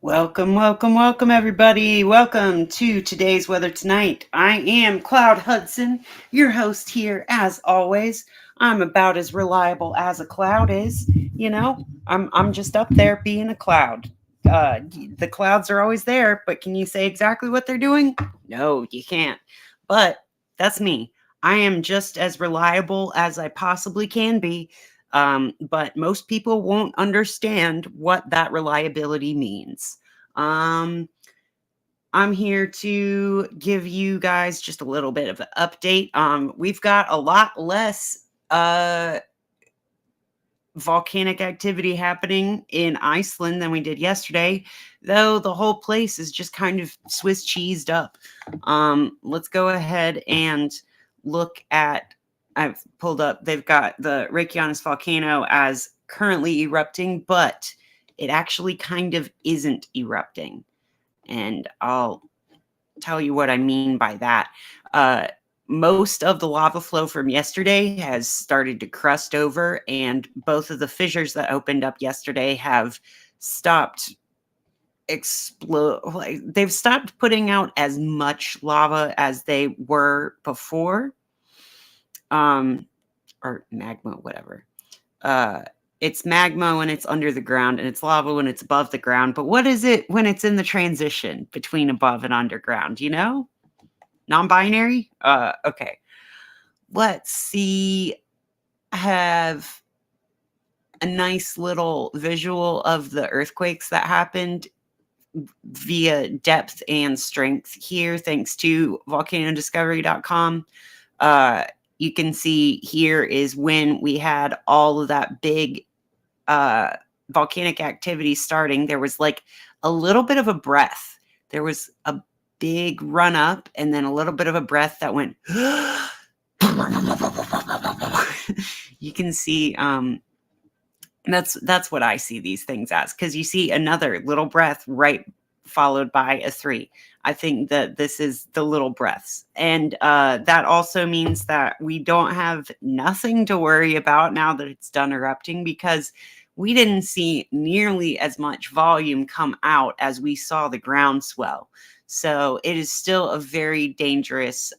Welcome, welcome, welcome, everybody. Welcome to today's Weather Tonight. I am Cloud Hudson, your host here, as always. I'm about as reliable as a cloud is. You know, I'm just up there being a cloud. The clouds are always there, but can you say exactly what they're doing? No, you can't. But that's me. I am just as reliable as I possibly can be. But most people won't understand what that reliability means. Um, I'm here to give you guys just a little bit of an update. We've got a lot less volcanic activity happening in Iceland than we did yesterday, though the whole place is just kind of Swiss cheesed up. Let's go ahead and look at. I've pulled up. They've got the Rearcast volcano as currently erupting, but it actually kind of isn't erupting. And I'll tell you what I mean by that. Most of the lava flow from yesterday has started to crust over, and both of the fissures that opened up yesterday have stopped they've stopped putting out as much lava as they were before. Or magma, whatever. It's magma when it's under the ground, and it's lava when it's above the ground. But what is it when it's in the transition between above and underground? You know? Non-binary? Okay. Let's see. I have a nice little visual of the earthquakes that happened via depth and strength here, thanks to volcanodiscovery.com. You can see here is when we had all of that big volcanic activity starting. There was like a little bit of a breath. There was a big run up and then a little bit of a breath that went you can see that's what I see these things as, because you see another little breath right followed by a 3. I think that this is the little breaths, and that also means that we don't have nothing to worry about now that it's done erupting, because we didn't see nearly as much volume come out as we saw the ground swell. So it is still a very dangerous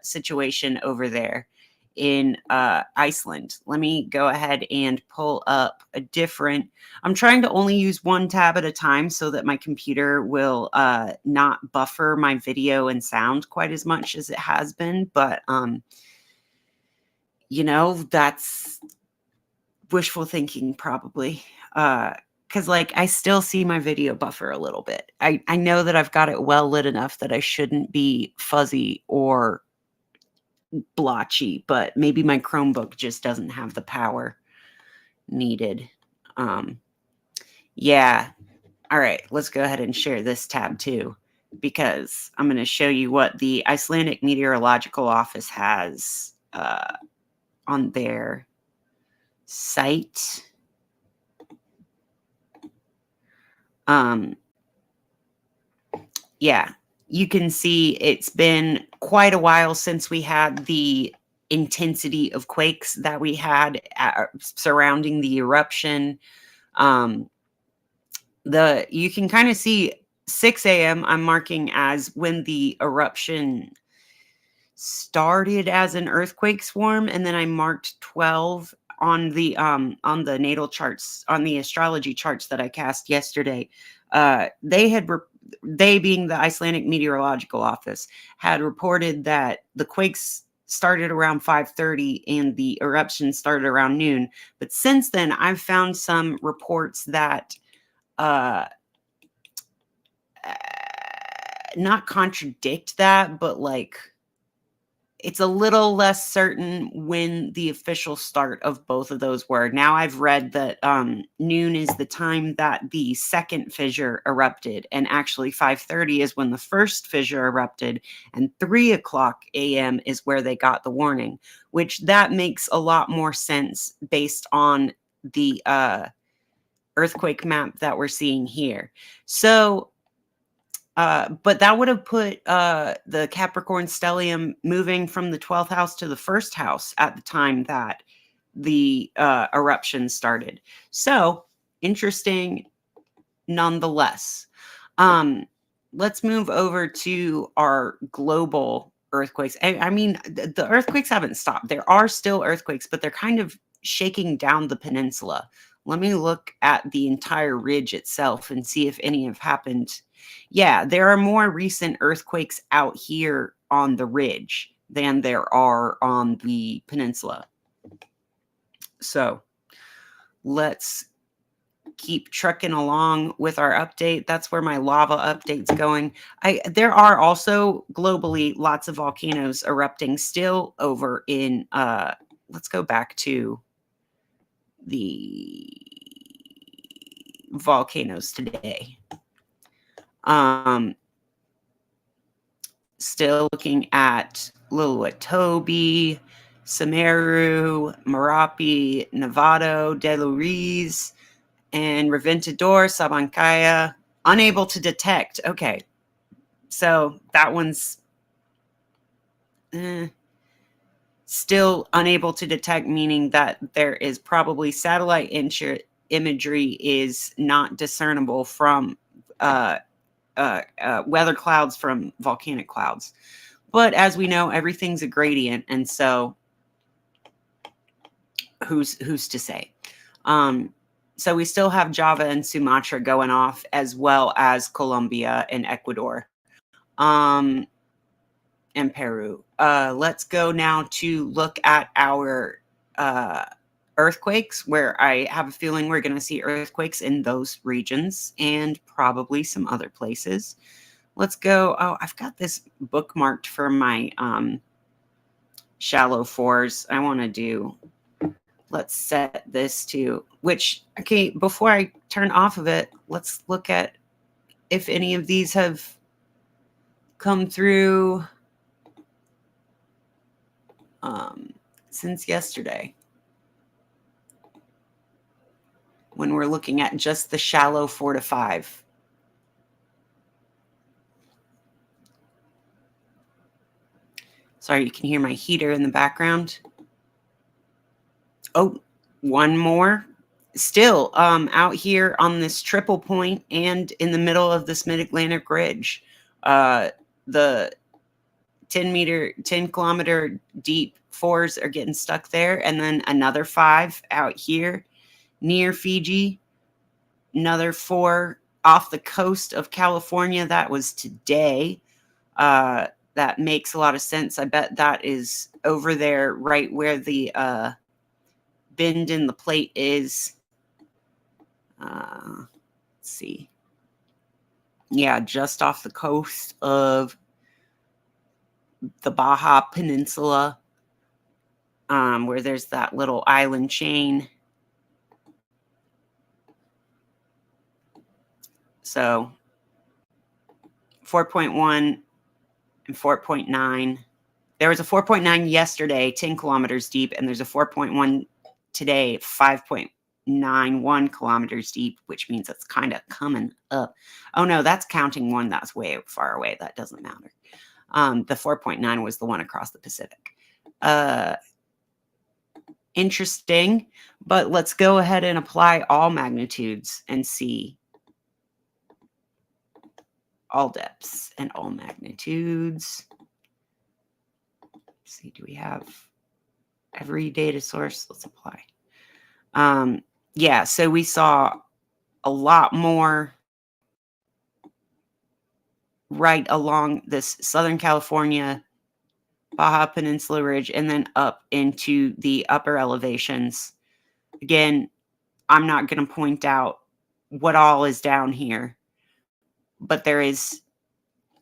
situation over there in Iceland. Let me go ahead and pull up a different. I'm trying to only use one tab at a time so that my computer will not buffer my video and sound quite as much as it has been. But that's wishful thinking probably. Because I still see my video buffer a little bit. I know that I've got it well lit enough that I shouldn't be fuzzy or blotchy, but maybe my Chromebook just doesn't have the power needed. Yeah. All right, let's go ahead and share this tab too, because I'm going to show you what the Icelandic Meteorological Office has on their site. Yeah, you can see it's been quite a while since we had the intensity of quakes that we had surrounding the eruption. You can kind of see 6 a.m. I'm marking as when the eruption started as an earthquake swarm, and then I marked 12 on the natal charts, on the astrology charts that I cast yesterday. They being the Icelandic Meteorological Office had reported that the quakes started around 5:30 and the eruption started around noon. But since then, I've found some reports that not contradict that, but it's a little less certain when the official start of both of those were. Now I've read that noon is the time that the second fissure erupted, and actually 5:30 is when the first fissure erupted, and 3:00 a.m. is where they got the warning, which that makes a lot more sense based on the earthquake map that we're seeing here. So but that would have put the Capricorn stellium moving from the 12th house to the first house at the time that the eruption started. So interesting nonetheless. Let's move over to our global earthquakes. I mean, the earthquakes haven't stopped. There are still earthquakes, but they're kind of shaking down the peninsula. Let me look at the entire ridge itself and see if any have happened. Yeah, there are more recent earthquakes out here on the ridge than there are on the peninsula. So let's keep trucking along with our update. That's where my lava update's going. There are also globally lots of volcanoes erupting still over in let's go back to the volcanoes today. Still looking at Lilwatobi, Semeru, Merapi, Nevado, De Luis, and Reventador, Sabancaya, unable to detect. Okay, so that one's still unable to detect, meaning that there is probably satellite imagery is not discernible from weather clouds from volcanic clouds. But as we know, everything's a gradient, and so who's to say? So we still have Java and Sumatra going off, as well as Colombia and Ecuador, and Peru. Let's go now to look at our earthquakes, where I have a feeling we're going to see earthquakes in those regions and probably some other places. Let's go. Oh, I've got this bookmarked for my shallow fours. I want to do. Let's set this to which. Okay, before I turn off of it, let's look at if any of these have come through since yesterday. When we're looking at just the shallow 4 to 5. Sorry, you can hear my heater in the background. Oh, one more. Still out here on this triple point and in the middle of this mid-Atlantic ridge. The 10 kilometer deep 4s are getting stuck there. And then another 5 out here near Fiji. Another 4 off the coast of California. That was today. That makes a lot of sense. I bet that is over there right where the bend in the plate is. Let's see. Yeah, just off the coast of the Baja Peninsula, where there's that little island chain. So 4.1 and 4.9. There was a 4.9 yesterday, 10 kilometers deep, and there's a 4.1 today, 5.91 kilometers deep, which means it's kind of coming up. Oh no, that's counting one that's way far away. That doesn't matter. The 4.9 was the one across the Pacific. Interesting, but let's go ahead and apply all magnitudes and see all depths and all magnitudes. Let's see, do we have every data source? Let's apply. Yeah, so we saw a lot more right along this Southern California, Baja Peninsula Ridge, and then up into the upper elevations. Again, I'm not going to point out what all is down here, but there is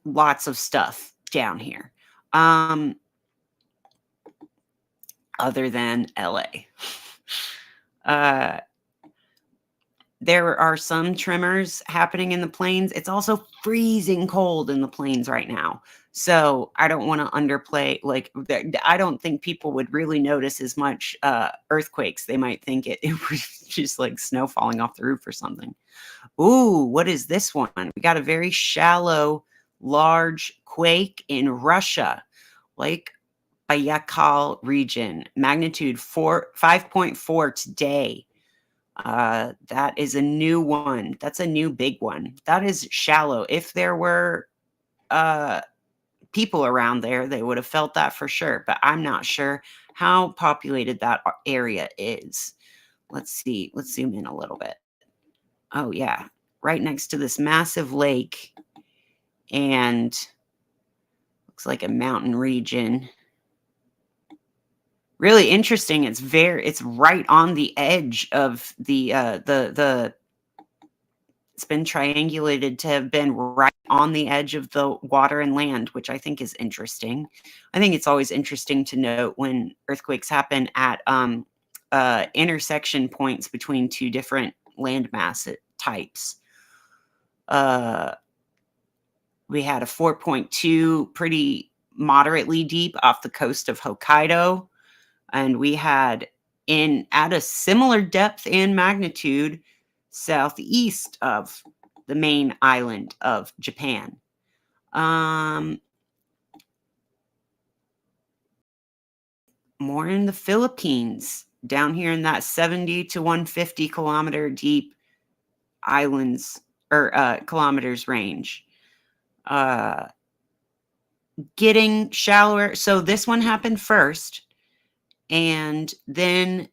lots of stuff down here. Other than LA. There are some tremors happening in the plains. It's also freezing cold in the plains right now. So I don't want to underplay, like, I don't think people would really notice as much earthquakes. They might think it was just like snow falling off the roof or something. Ooh, what is this one? We got a very shallow, large quake in Russia, Lake Baikal region, magnitude 5.4 today. That is a new one. That's a new big one. That is shallow. If there were uh, people around there, they would have felt that for sure. But I'm not sure how populated that area is. Let's see. Let's zoom in a little bit. Oh, yeah. Right next to this massive lake and looks like a mountain region. Really interesting. It's right on the edge of the it's been triangulated to have been right on the edge of the water and land, which I think is interesting. I think it's always interesting to note when earthquakes happen at intersection points between two different landmass types. We had a 4.2 pretty moderately deep off the coast of Hokkaido. And we had at a similar depth and magnitude southeast of the main island of Japan. More in the Philippines, down here in that 70 to 150 kilometer deep islands or kilometers range. Getting shallower. So this one happened first, and then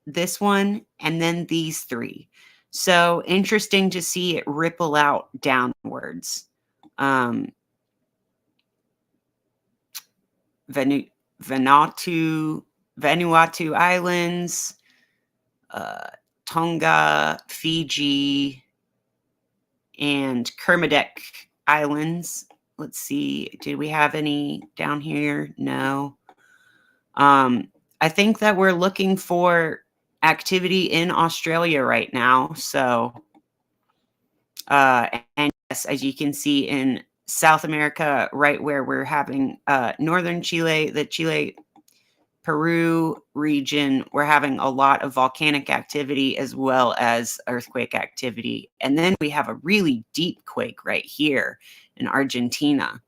this one, and then these three. So interesting to see it ripple out downwards. Vanuatu Islands, Tonga, Fiji, and Kermadec Islands. Let's see, did we have any down here? No. I think that we're looking for activity in Australia right now. So, and yes, as you can see in South America, right where we're having northern Chile, the Chile Peru region, we're having a lot of volcanic activity as well as earthquake activity. And then we have a really deep quake right here in Argentina.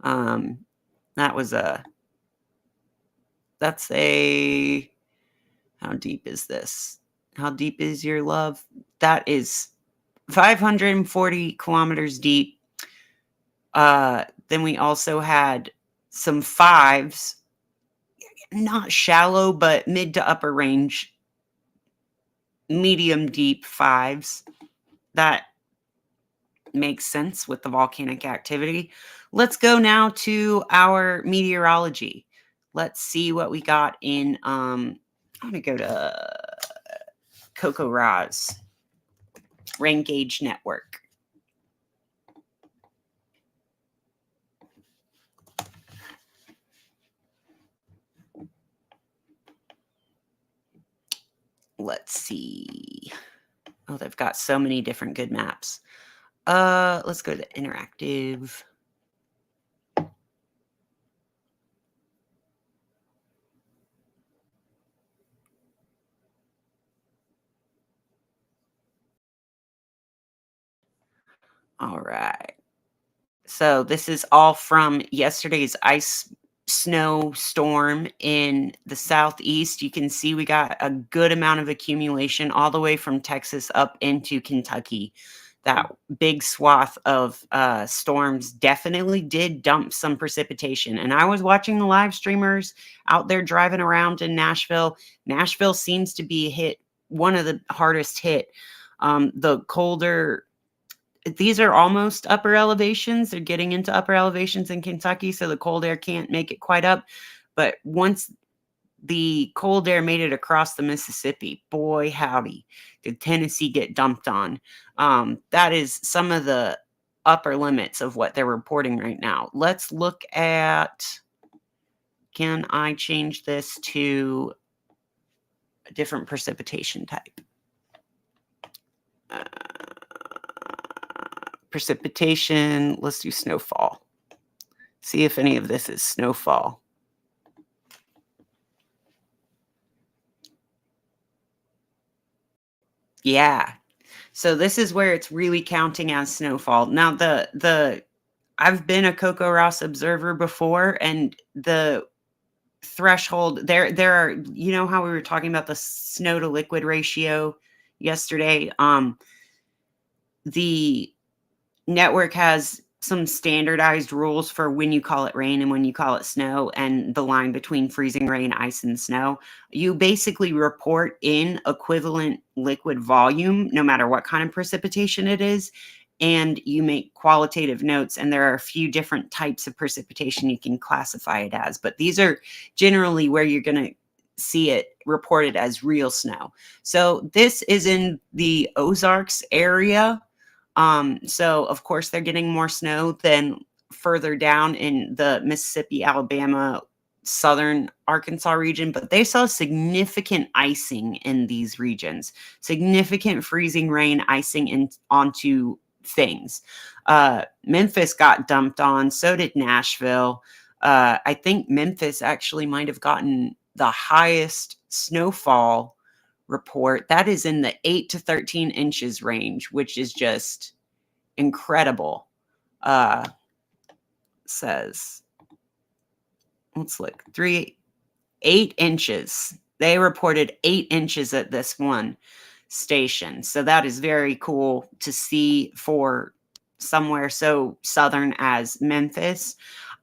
How deep is this? How deep is your love? That is 540 kilometers deep. Then we also had some fives, not shallow, but mid to upper range, medium deep fives. That makes sense with the volcanic activity. Let's go now to our meteorology. Let's see what we got in. I'm going to go to Coco Ra's Rain Gauge Network. Let's see. Oh, they've got so many different good maps. Let's go to interactive. All right. So this is all from yesterday's ice snow storm in the southeast. You can see we got a good amount of accumulation all the way from Texas up into Kentucky. That big swath of storms definitely did dump some precipitation. And I was watching the live streamers out there driving around in Nashville. Nashville seems to be one of the hardest hit. The colder, these are almost upper elevations. They're getting into upper elevations in Kentucky, so the cold air can't make it quite up. But once the cold air made it across the Mississippi, boy, howdy, did Tennessee get dumped on. That is some of the upper limits of what they're reporting right now. Let's look at, can I change this to a different precipitation type? Precipitation, let's do snowfall. See if any of this is snowfall. Yeah. So this is where it's really counting as snowfall. Now I've been a Coco Ross observer before, and the threshold there are, you know how we were talking about the snow to liquid ratio yesterday. The network has some standardized rules for when you call it rain and when you call it snow, and the line between freezing rain, ice, and snow. You basically report in equivalent liquid volume, no matter what kind of precipitation it is, and you make qualitative notes. And there are a few different types of precipitation you can classify it as, but these are generally where you're going to see it reported as real snow. So this is in the Ozarks area. So of course they're getting more snow than further down in the Mississippi, Alabama, southern Arkansas region, but they saw significant icing in these regions, significant freezing rain icing onto things. Memphis got dumped on, so did Nashville. I think Memphis actually might have gotten the highest snowfall report. That is in the 8 to 13 inches range, which is just incredible. Says, let's look, 8 inches. They reported 8 inches at this one station. So that is very cool to see for somewhere so southern as Memphis.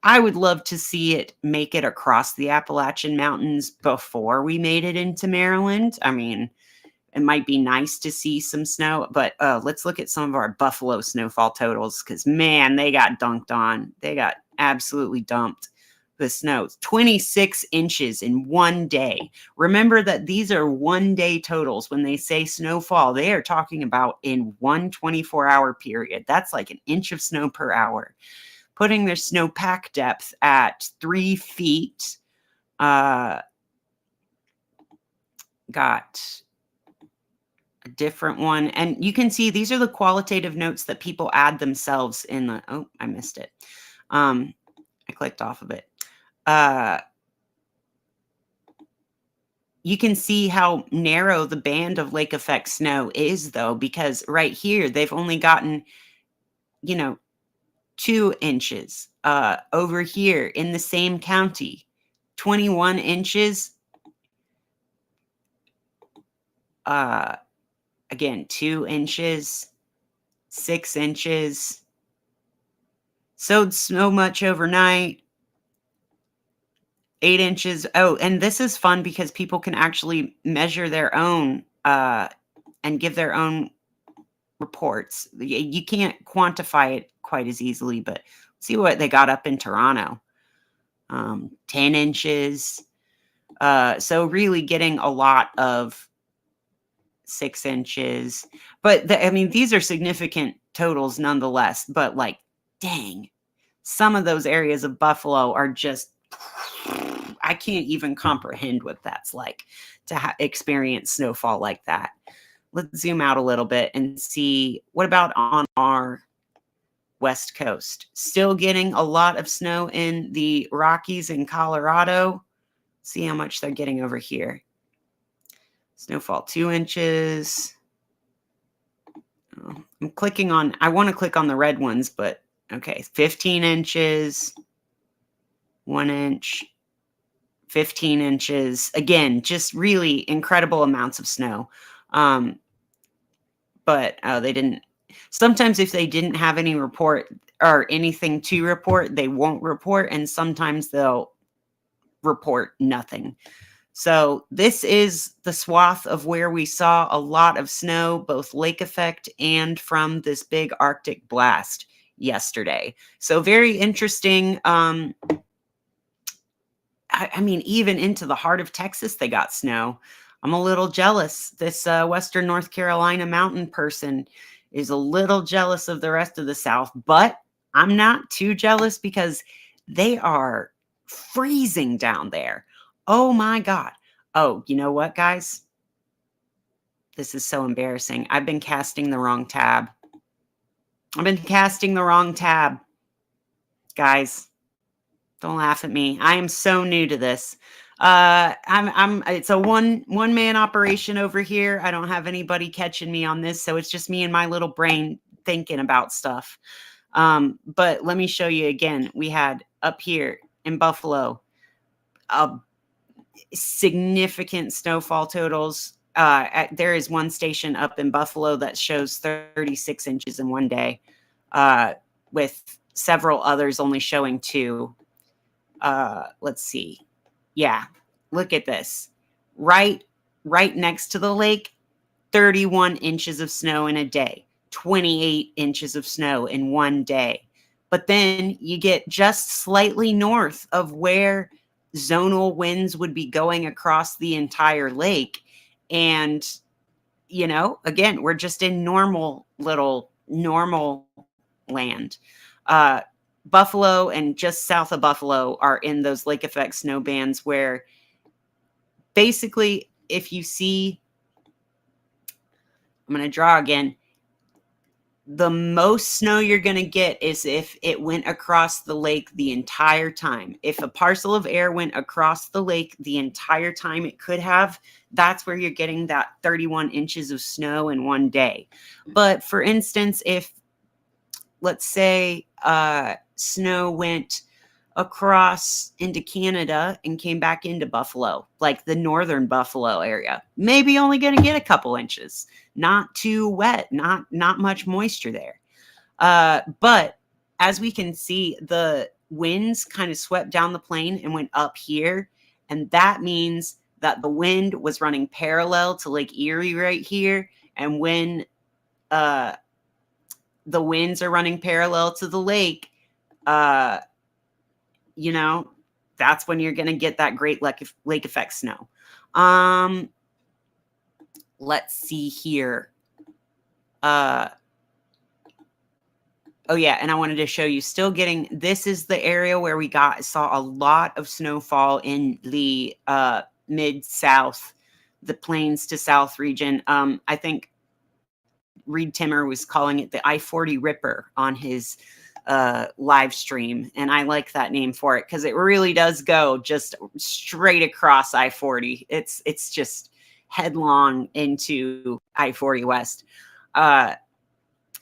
I would love to see it make it across the Appalachian Mountains before we made it into Maryland. I mean, it might be nice to see some snow, but let's look at some of our Buffalo snowfall totals, because, man, they got dunked on. They got absolutely dumped with snow. 26 inches in one day. Remember that these are one-day totals. When they say snowfall, they are talking about in one 24-hour period. That's like an inch of snow per hour. Putting their snowpack depth at 3 feet. Got a different one. And you can see these are the qualitative notes that people add themselves in the, oh, I missed it. I clicked off of it. You can see how narrow the band of lake effect snow is, though, because right here, they've only gotten, 2 inches. Over here in the same county, 21 inches. Again, 2 inches, 6 inches. Sowed so much overnight. 8 inches. Oh, and this is fun because people can actually measure their own and give their own reports. You can't quantify it quite as easily, but see what they got up in Toronto. 10 inches. So really getting a lot of 6 inches. But these are significant totals nonetheless. But like, dang, some of those areas of Buffalo are just, I can't even comprehend what that's like to experience snowfall like that. Let's zoom out a little bit and see what about on our West Coast. Still getting a lot of snow in the Rockies in Colorado. See how much they're getting over here. Snowfall 2 inches. I'm clicking on, I want to click on the red ones, but okay, 15 inches, 1 inch, 15 inches. Again, just really incredible amounts of snow. But they didn't, sometimes if they didn't have any report or anything to report, they won't report. And sometimes they'll report nothing. So this is the swath of where we saw a lot of snow, both lake effect and from this big Arctic blast yesterday. So very interesting. I mean, even into the heart of Texas, they got snow. I'm a little jealous. This Western North Carolina mountain person is a little jealous of the rest of the South, but I'm not too jealous because they are freezing down there. Oh my God. Oh, you know what, guys? This is so embarrassing. I've been casting the wrong tab. Guys, don't laugh at me. I am so new to this. It's a one-man operation over here. I don't have anybody catching me on this, so it's just me and my little brain thinking about stuff. But let me show you again. We had up here in Buffalo, significant snowfall totals. there is one station up in Buffalo that shows 36 inches in one day, with several others only showing 2. Let's see. Yeah, look at this. Right next to the lake, 31 inches of snow in a day, 28 inches of snow in one day. But then you get just slightly north of where zonal winds would be going across the entire lake. And, again, we're just in normal land. Uh, Buffalo and just south of Buffalo are in those lake effect snow bands where basically if you see, I'm going to draw again, the most snow you're going to get is if it went across the lake the entire time. If a parcel of air went across the lake the entire time it could have, that's where you're getting that 31 inches of snow in one day. But for instance, if, let's say, snow went across into Canada and came back into Buffalo, like the northern Buffalo area, maybe only going to get a couple inches, not too wet, not much moisture there. But as we can see, the winds kind of swept down the plain and went up here. And that means that the wind was running parallel to Lake Erie right here. And when the winds are running parallel to the lake, that's when you're going to get that great lake effect snow. Let's see here. Oh yeah, and I wanted to show you, still getting, this is the area where we saw a lot of snowfall in the mid-south, the plains to south region. I think Reed Timmer was calling it the I-40 Ripper on his live stream, and I like that name for it because it really does go just straight across I-40. It's just headlong into I-40 West.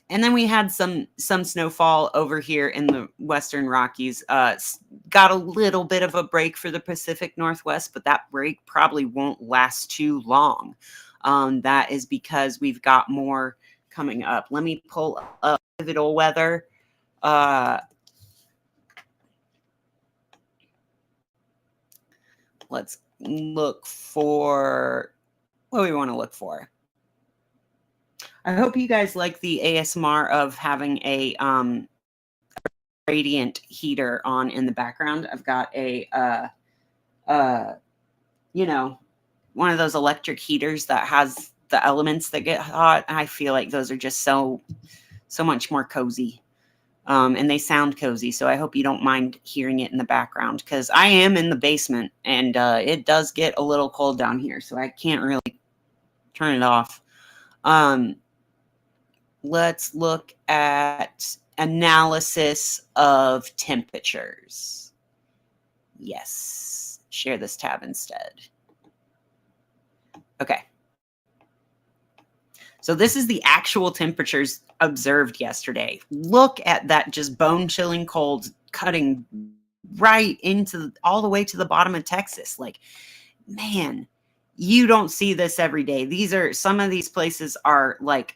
And then we had some snowfall over here in the Western Rockies. Got a little bit of a break for the Pacific Northwest, but that break probably won't last too long. That is because we've got more coming up. Let me pull up pivotal weather. Let's look for what we want to look for. I hope you guys like the ASMR of having a radiant heater on in the background. I've got a one of those electric heaters that has the elements that get hot. I feel like those are just so much more cozy. And they sound cozy, so I hope you don't mind hearing it in the background, because I am in the basement, and it does get a little cold down here, so I can't really turn it off. Let's look at analysis of temperatures. Yes, share this tab instead. Okay. So this is the actual temperatures observed yesterday. Look at that, just bone-chilling cold cutting right into all the way to the bottom of Texas. Like, man, you don't see this every day. Some of these places are like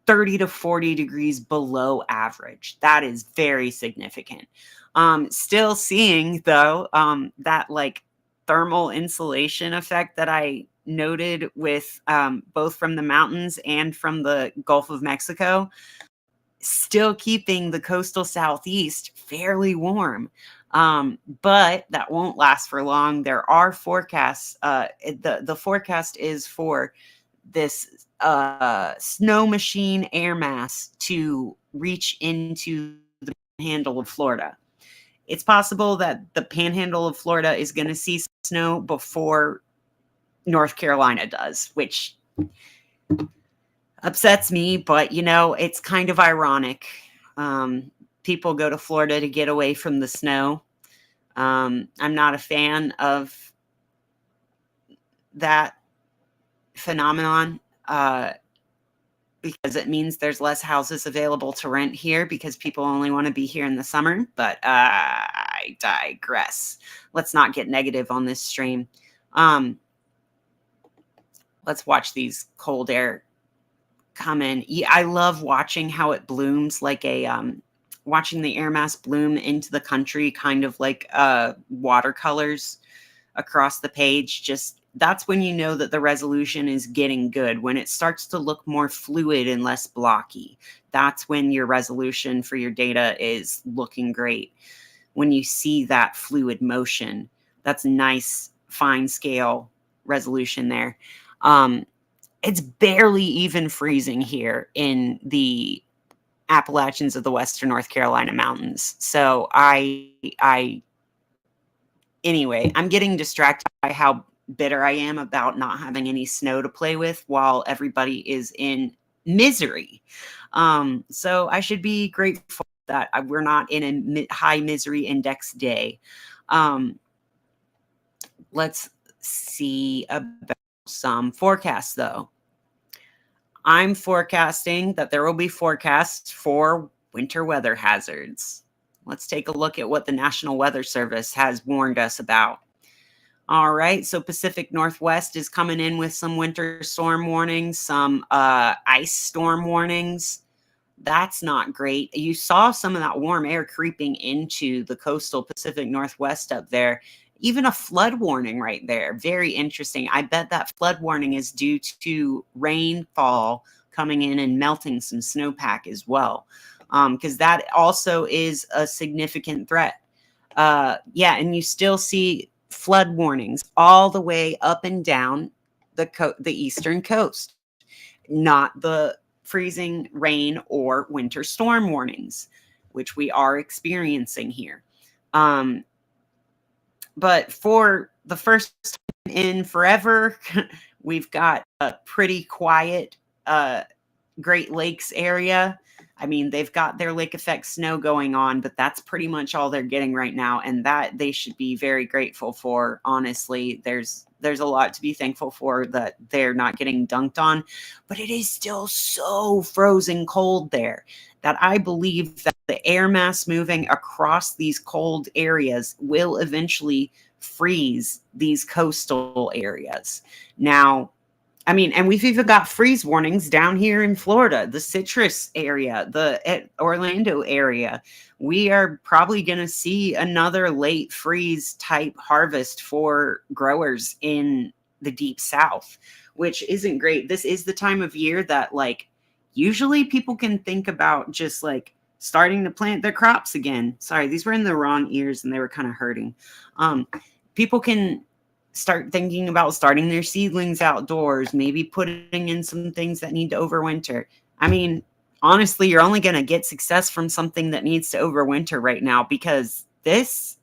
30 to 40 degrees below average. That is very significant. Still seeing, though, that like thermal insulation effect that I noted with both from the mountains and from the Gulf of Mexico, still keeping the coastal southeast fairly warm. But that won't last for long. There are forecasts. The forecast is for this snow machine air mass to reach into the panhandle of Florida. It's possible that the panhandle of Florida is going to see snow before North Carolina does, which upsets me, but it's kind of ironic. People go to Florida to get away from the snow. I'm not a fan of that phenomenon, because it means there's less houses available to rent here because people only want to be here in the summer. But I digress. Let's not get negative on this stream. let's watch these cold air come in. Yeah, I love watching how it blooms, like watching the air mass bloom into the country, kind of like watercolors across the page. Just that's when you know that the resolution is getting good. When it starts to look more fluid and less blocky, that's when your resolution for your data is looking great. When you see that fluid motion, that's nice fine scale resolution there. It's barely even freezing here in the Appalachians of the Western North Carolina mountains. So anyway, I'm getting distracted by how bitter I am about not having any snow to play with while everybody is in misery. So I should be grateful that we're not in a high misery index day. Let's see about some forecasts, though. I'm forecasting that there will be forecasts for winter weather hazards. Let's take a look at what the National Weather Service has warned us about. All right, so Pacific Northwest is coming in with some winter storm warnings, some ice storm warnings. That's not great. You saw some of that warm air creeping into the coastal Pacific Northwest up there. Even a flood warning right there. Very interesting. I bet that flood warning is due to rainfall coming in and melting some snowpack as well, because that also is a significant threat. Yeah, and you still see flood warnings all the way up and down the eastern coast, not the freezing rain or winter storm warnings, which we are experiencing here. But for the first time in forever, we've got a pretty quiet Great Lakes area. I mean, they've got their lake effect snow going on, but that's pretty much all they're getting right now. And that they should be very grateful for. Honestly, there's a lot to be thankful for that they're not getting dunked on, but it is still so frozen cold there that I believe that the air mass moving across these cold areas will eventually freeze these coastal areas. Now, I mean, and we've even got freeze warnings down here in Florida, the Citrus area, the Orlando area. We are probably going to see another late freeze type harvest for growers in the deep South, which isn't great. This is the time of year that, like, usually people can think about just like starting to plant their crops again. Sorry, these were in the wrong ears and they were kind of hurting. People can start thinking about starting their seedlings outdoors, maybe putting in some things that need to overwinter. I mean, honestly, you're only going to get success from something that needs to overwinter right now, because this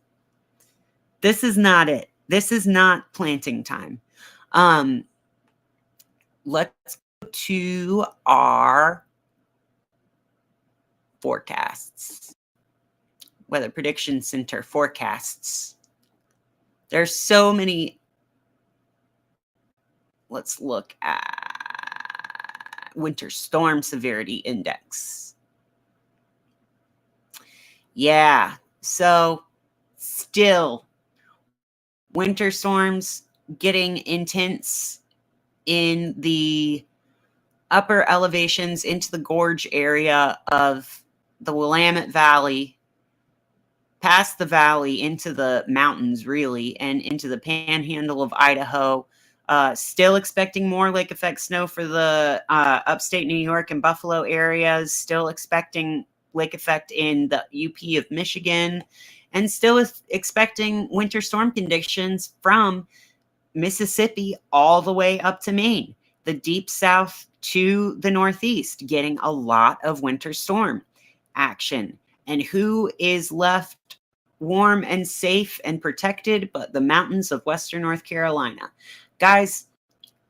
is not it. This is not planting time. Let's go to our forecasts. Weather Prediction Center forecasts. There's so many. Let's look at winter storm severity index. Yeah, so still winter storms getting intense in the upper elevations into the gorge area of the Willamette Valley, past the valley into the mountains, really, and into the panhandle of Idaho. Still expecting more lake effect snow for the upstate New York and Buffalo areas. Still expecting lake effect in the UP of Michigan. And still expecting winter storm conditions from Mississippi all the way up to Maine. The deep south to the northeast, getting a lot of winter storm action. And who is left warm and safe and protected but the mountains of Western North Carolina? Guys,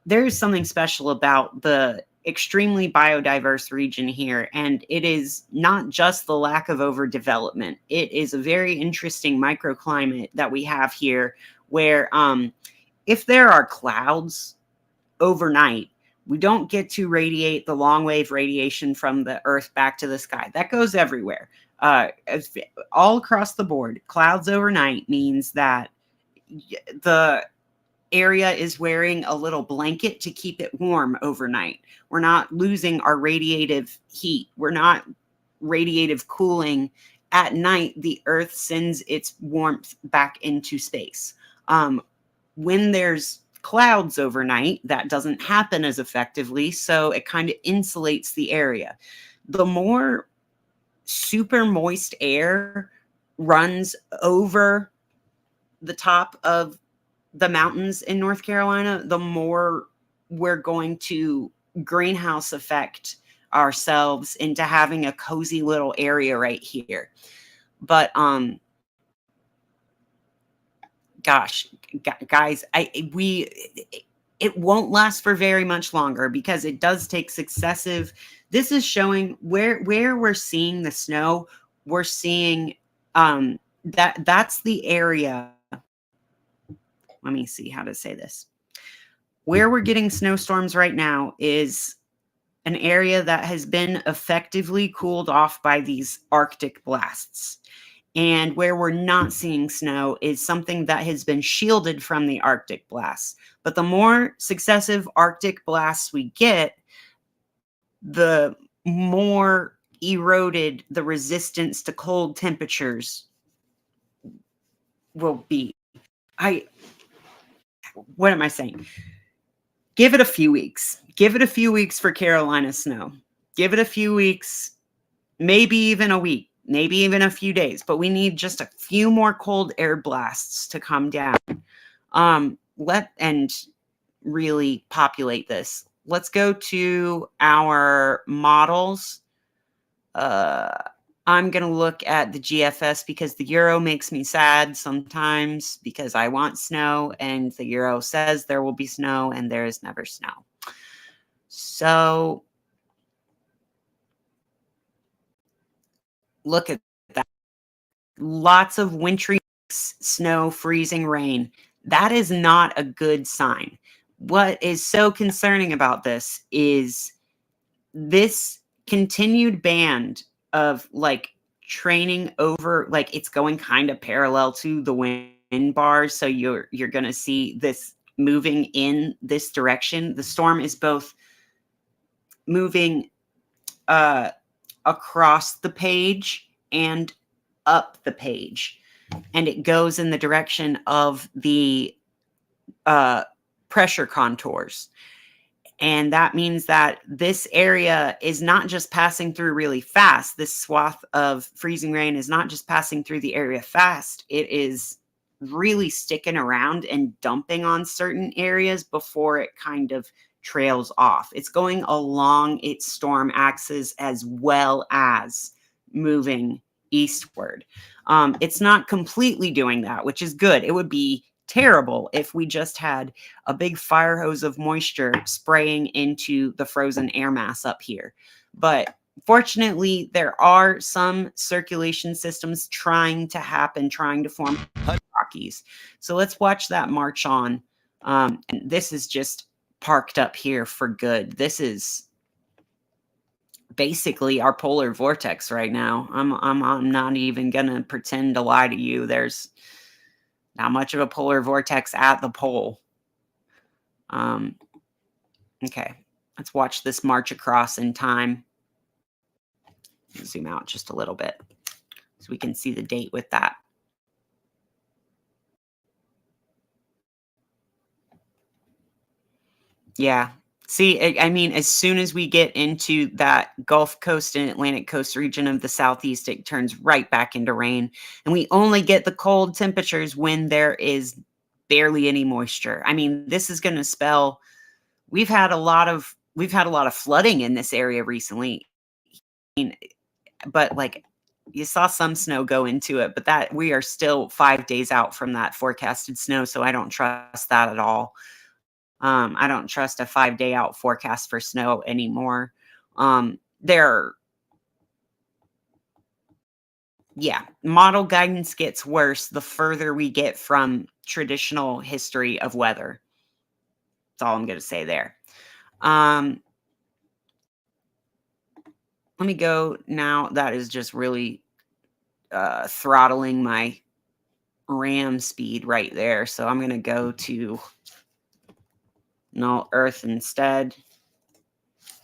there's something special about the extremely biodiverse region here, and it is not just the lack of overdevelopment. It is a very interesting microclimate that we have here where if there are clouds overnight, we don't get to radiate the long wave radiation from the earth back to the sky. That goes everywhere. All across the board. Clouds overnight means that the area is wearing a little blanket to keep it warm overnight. We're not losing our radiative heat. We're not radiative cooling. At night, the Earth sends its warmth back into space. When there's clouds overnight, that doesn't happen as effectively, so it kind of insulates the area. The more super moist air runs over the top of the mountains in North Carolina, the more we're going to greenhouse effect ourselves into having a cozy little area right here. But gosh, guys, it won't last for very much longer because it does take successive. This is showing where we're seeing the snow. We're seeing that's the area. Let me see how to say this. Where we're getting snowstorms right now is an area that has been effectively cooled off by these Arctic blasts. And where we're not seeing snow is something that has been shielded from the Arctic blasts. But the more successive Arctic blasts we get, the more eroded the resistance to cold temperatures will be. What am I saying? Give it a few weeks. Give it a few weeks for Carolina snow. Give it a few weeks, maybe even a week, maybe even a few days, but we need just a few more cold air blasts to come down. And really populate this. Let's go to our models. I'm going to look at the GFS because the Euro makes me sad sometimes because I want snow and the Euro says there will be snow and there is never snow. So look at that. Lots of wintry snow, freezing rain. That is not a good sign. What is so concerning about this is this continued band of like training over, like it's going kind of parallel to the wind bars. So you're going to see this moving in this direction. The storm is both moving across the page and up the page, and it goes in the direction of the pressure contours. And that means that this area is not just passing through really fast. This swath of freezing rain is not just passing through the area fast. It is really sticking around and dumping on certain areas before it kind of trails off. It's going along its storm axis as well as moving eastward. It's not completely doing that, which is good. It would be terrible if we just had a big fire hose of moisture spraying into the frozen air mass up here. But fortunately, there are some circulation systems trying to form Rockies. So let's watch that march on. And this is just parked up here for good. This is basically our polar vortex right now. I'm not even gonna pretend to lie to you. There's not much of a polar vortex at the pole. Okay, let's watch this march across in time. Zoom out just a little bit so we can see the date with that. Yeah. See, I mean, as soon as we get into that Gulf Coast and Atlantic Coast region of the Southeast, it turns right back into rain. And we only get the cold temperatures when there is barely any moisture. I mean, this is going to spell we've had a lot of flooding in this area recently. I mean, but like you saw some snow go into it, but that we are still 5 days out from that forecasted snow, so I don't trust that at all. I don't trust a 5-day out forecast for snow anymore. Model guidance gets worse the further we get from traditional history of weather. That's all I'm going to say there. Let me go now. That is just really throttling my RAM speed right there. So I'm going to go to No, Earth instead.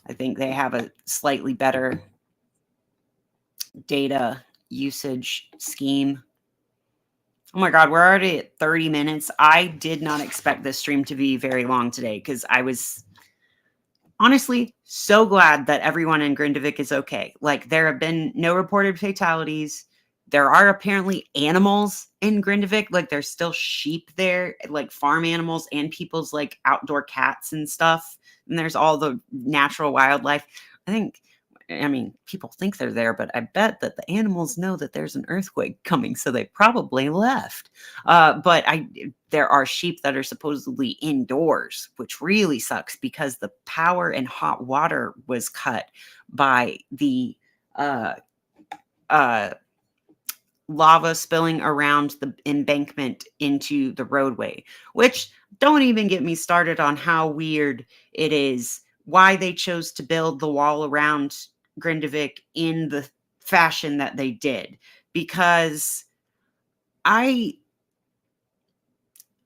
I think they have a slightly better data usage scheme. Oh my God, we're already at 30 minutes. I did not expect this stream to be very long today because I was honestly so glad that everyone in Grindavik is okay. Like, there have been no reported fatalities. There are apparently animals in Grindavik. Like, there's still sheep there, like farm animals and people's like outdoor cats and stuff. And there's all the natural wildlife. I mean, people think they're there, but I bet that the animals know that there's an earthquake coming, so they probably left. But there are sheep that are supposedly indoors, which really sucks because the power and hot water was cut by the uh, uh, lava spilling around the embankment into the roadway, which don't even get me started on how weird it is why they chose to build the wall around Grindavik in the fashion that they did. Because it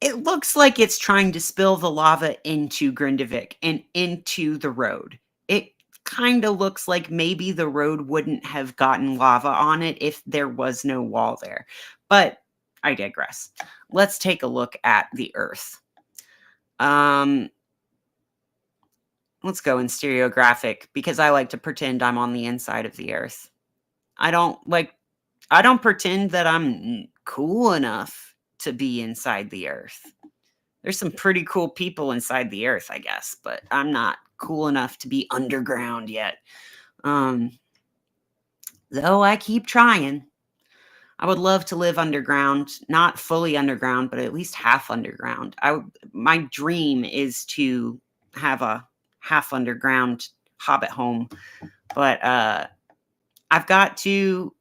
looks like it's trying to spill the lava into Grindavik and into the road. It kind of looks like maybe the road wouldn't have gotten lava on it if there was no wall there. But I digress. Let's take a look at the Earth. Let's go in stereographic because I like to pretend I'm on the inside of the Earth. I don't pretend that I'm cool enough to be inside the Earth. There's some pretty cool people inside the Earth, I guess, but I'm not cool enough to be underground yet. Though I keep trying. I would love to live underground, not fully underground, but at least half underground. My dream is to have a half underground hobbit home, but I've got to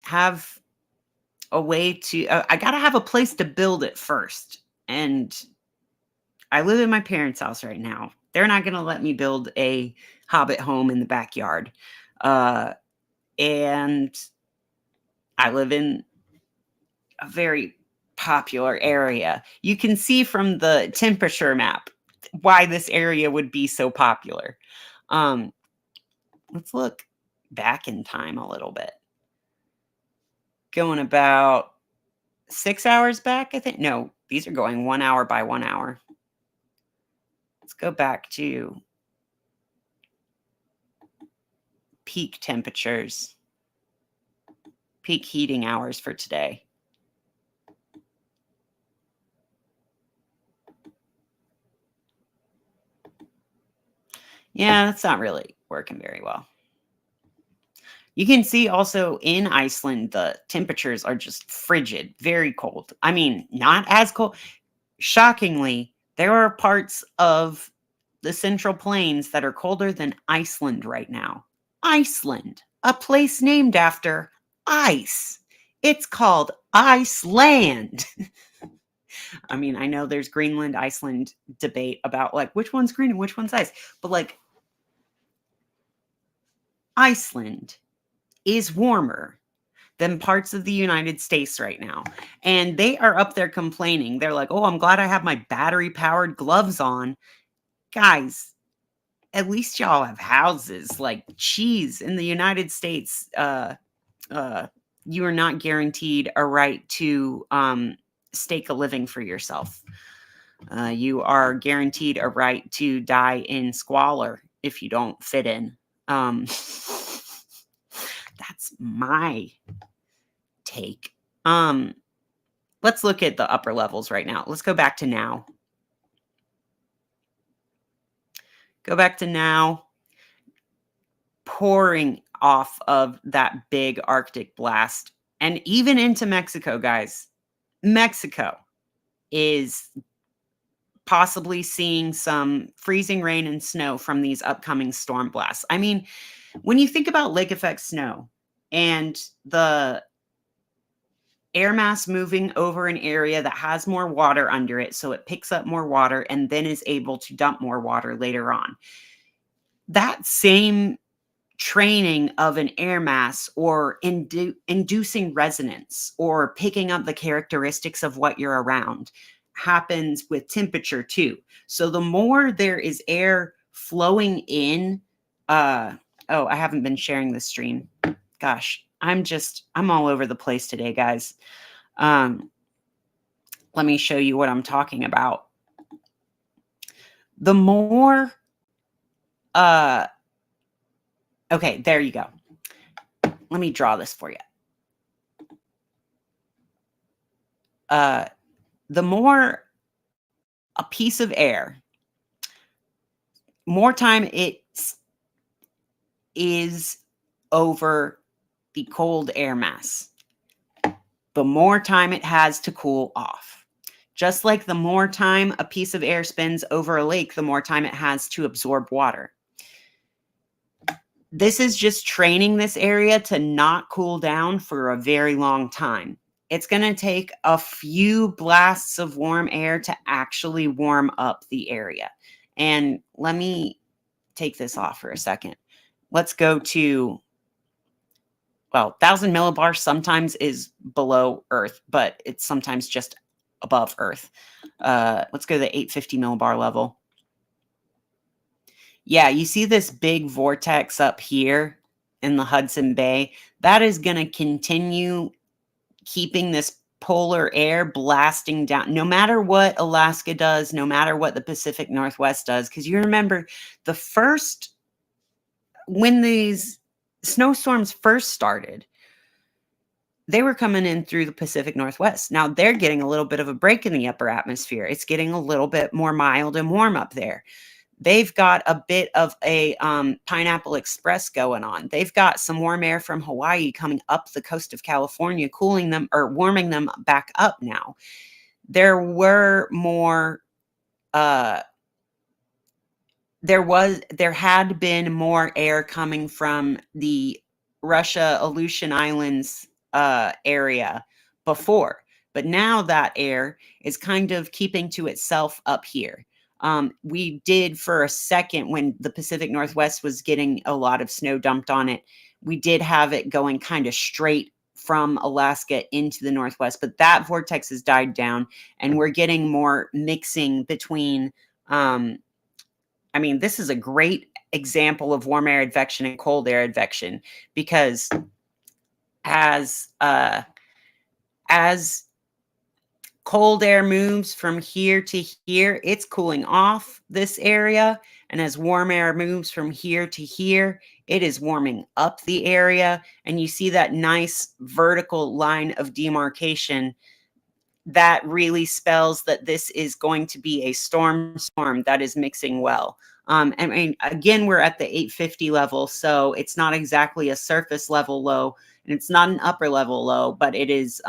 have a way to I got to have a place to build it first. And I live in my parents' house right now. They're not going to let me build a hobbit home in the backyard. And I live in a very popular area. You can see from the temperature map why this area would be so popular. Let's look back in time a little bit. Going about 6 hours back, I think. No, these are going 1 hour by 1 hour. Let's go back to peak temperatures, peak heating hours for today. Yeah, that's not really working very well. You can see also in Iceland, the temperatures are just frigid, very cold. I mean, not as cold. Shockingly, there are parts of the Central Plains that are colder than Iceland right now. Iceland, a place named after ice. It's called Iceland. I mean, I know there's Greenland, Iceland debate about like which one's green and which one's ice, but like Iceland is warmer than parts of the United States right now. And they are up there complaining. They're like, oh, I'm glad I have my battery powered gloves on. Guys, at least y'all have houses. Like, cheese in the United States, you are not guaranteed a right to stake a living for yourself. You are guaranteed a right to die in squalor if you don't fit in. That's my take. Let's look at the upper levels right now. Let's go back to now. Go back to now. Pouring off of that big Arctic blast and even into Mexico, guys. Mexico is possibly seeing some freezing rain and snow from these upcoming storm blasts. I mean, when you think about lake effect snow and the air mass moving over an area that has more water under it, so it picks up more water and then is able to dump more water later on. That same training of an air mass or inducing resonance or picking up the characteristics of what you're around happens with temperature too. So the more there is air flowing in, oh, I haven't been sharing the stream. Gosh, I'm all over the place today, guys. Let me show you what I'm talking about. The more, okay, there you go. Let me draw this for you. The more a piece of air, more time it is over the cold air mass, the more time it has to cool off. Just like the more time a piece of air spends over a lake, the more time it has to absorb water. This is just training this area to not cool down for a very long time. It's going to take a few blasts of warm air to actually warm up the area. And let me take this off for a second. Let's go to, well, 1,000 millibars sometimes is below Earth, but it's sometimes just above Earth. Let's go to the 850 millibar level. Yeah, you see this big vortex up here in the Hudson Bay? That is going to continue keeping this polar air blasting down, no matter what Alaska does, no matter what the Pacific Northwest does. Because you remember when these snowstorms first started, they were coming in through the Pacific Northwest. Now they're getting a little bit of a break in the upper atmosphere. It's getting a little bit more mild and warm up there. They've got a bit of a Pineapple Express going on. They've got some warm air from Hawaii coming up the coast of California, cooling them or warming them back up now. There were more, there had been more air coming from the Russia Aleutian Islands area before, but now that air is kind of keeping to itself up here. We did for a second, when the Pacific Northwest was getting a lot of snow dumped on it, we did have it going kind of straight from Alaska into the Northwest, but that vortex has died down and we're getting more mixing between, this is a great example of warm air advection and cold air advection, because as cold air moves from here to here, it's cooling off this area. And as warm air moves from here to here, it is warming up the area. And you see that nice vertical line of demarcation. That really spells that this is going to be a storm that is mixing well. Again, we're at the 850 level, so it's not exactly a surface level low, and it's not an upper level low, but it is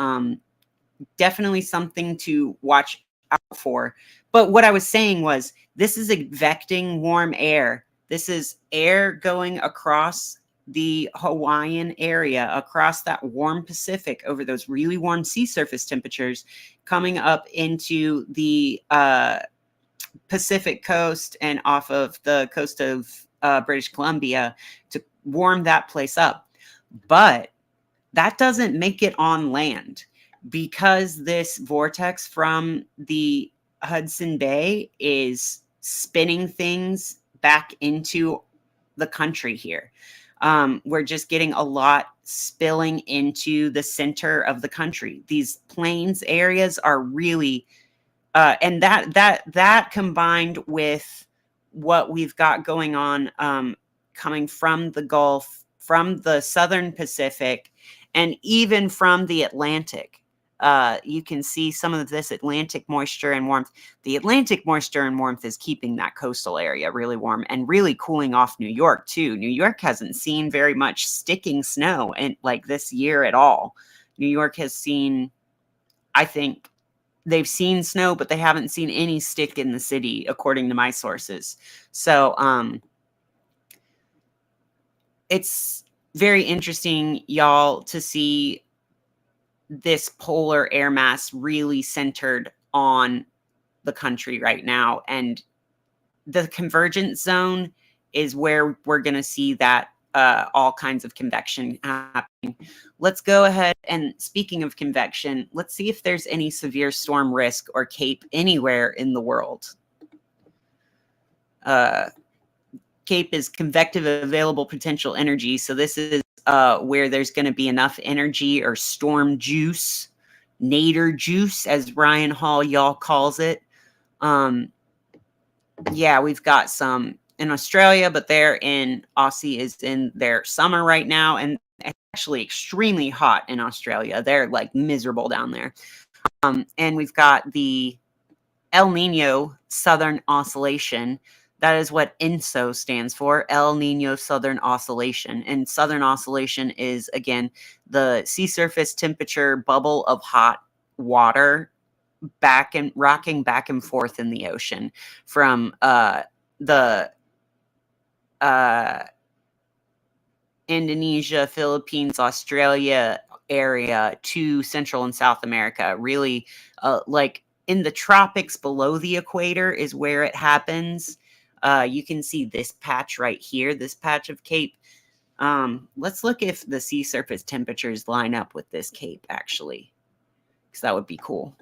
definitely something to watch out for. But what I was saying was, this is advecting warm air. This is air going across the Hawaiian area, across that warm Pacific, over those really warm sea surface temperatures, coming up into the Pacific coast and off of the coast of British Columbia to warm that place up. But that doesn't make it on land, because this vortex from the Hudson Bay is spinning things back into the country here. We're just getting a lot spilling into the center of the country. These plains areas are really, and that combined with what we've got going on, coming from the Gulf, from the Southern Pacific, and even from the Atlantic. You can see some of this Atlantic moisture and warmth. The Atlantic moisture and warmth is keeping that coastal area really warm and really cooling off New York too. New York hasn't seen very much sticking snow like this year at all. New York has seen, I think they've seen snow, but they haven't seen any stick in the city, according to my sources. So it's very interesting, y'all, to see this polar air mass really centered on the country right now. And the convergence zone is where we're going to see that all kinds of convection happening. Let's go ahead and, speaking of convection, let's see if there's any severe storm risk or CAPE anywhere in the world. CAPE is convective available potential energy. So this is where there's going to be enough energy or storm juice, nadir juice, as Ryan Hall y'all calls it. Yeah, we've got some in Australia, but they're in Aussie is in their summer right now, and it's actually extremely hot in Australia. They're like miserable down there. And we've got the El Nino Southern Oscillation. That is what ENSO stands for, El Nino Southern Oscillation. And Southern Oscillation is, again, the sea surface temperature bubble of hot water rocking back and forth in the ocean from the Indonesia, Philippines, Australia area to Central and South America. Really, like in the tropics below the equator is where it happens. You can see this patch right here, this patch of CAPE. Let's look if the sea surface temperatures line up with this CAPE, actually, because that would be cool.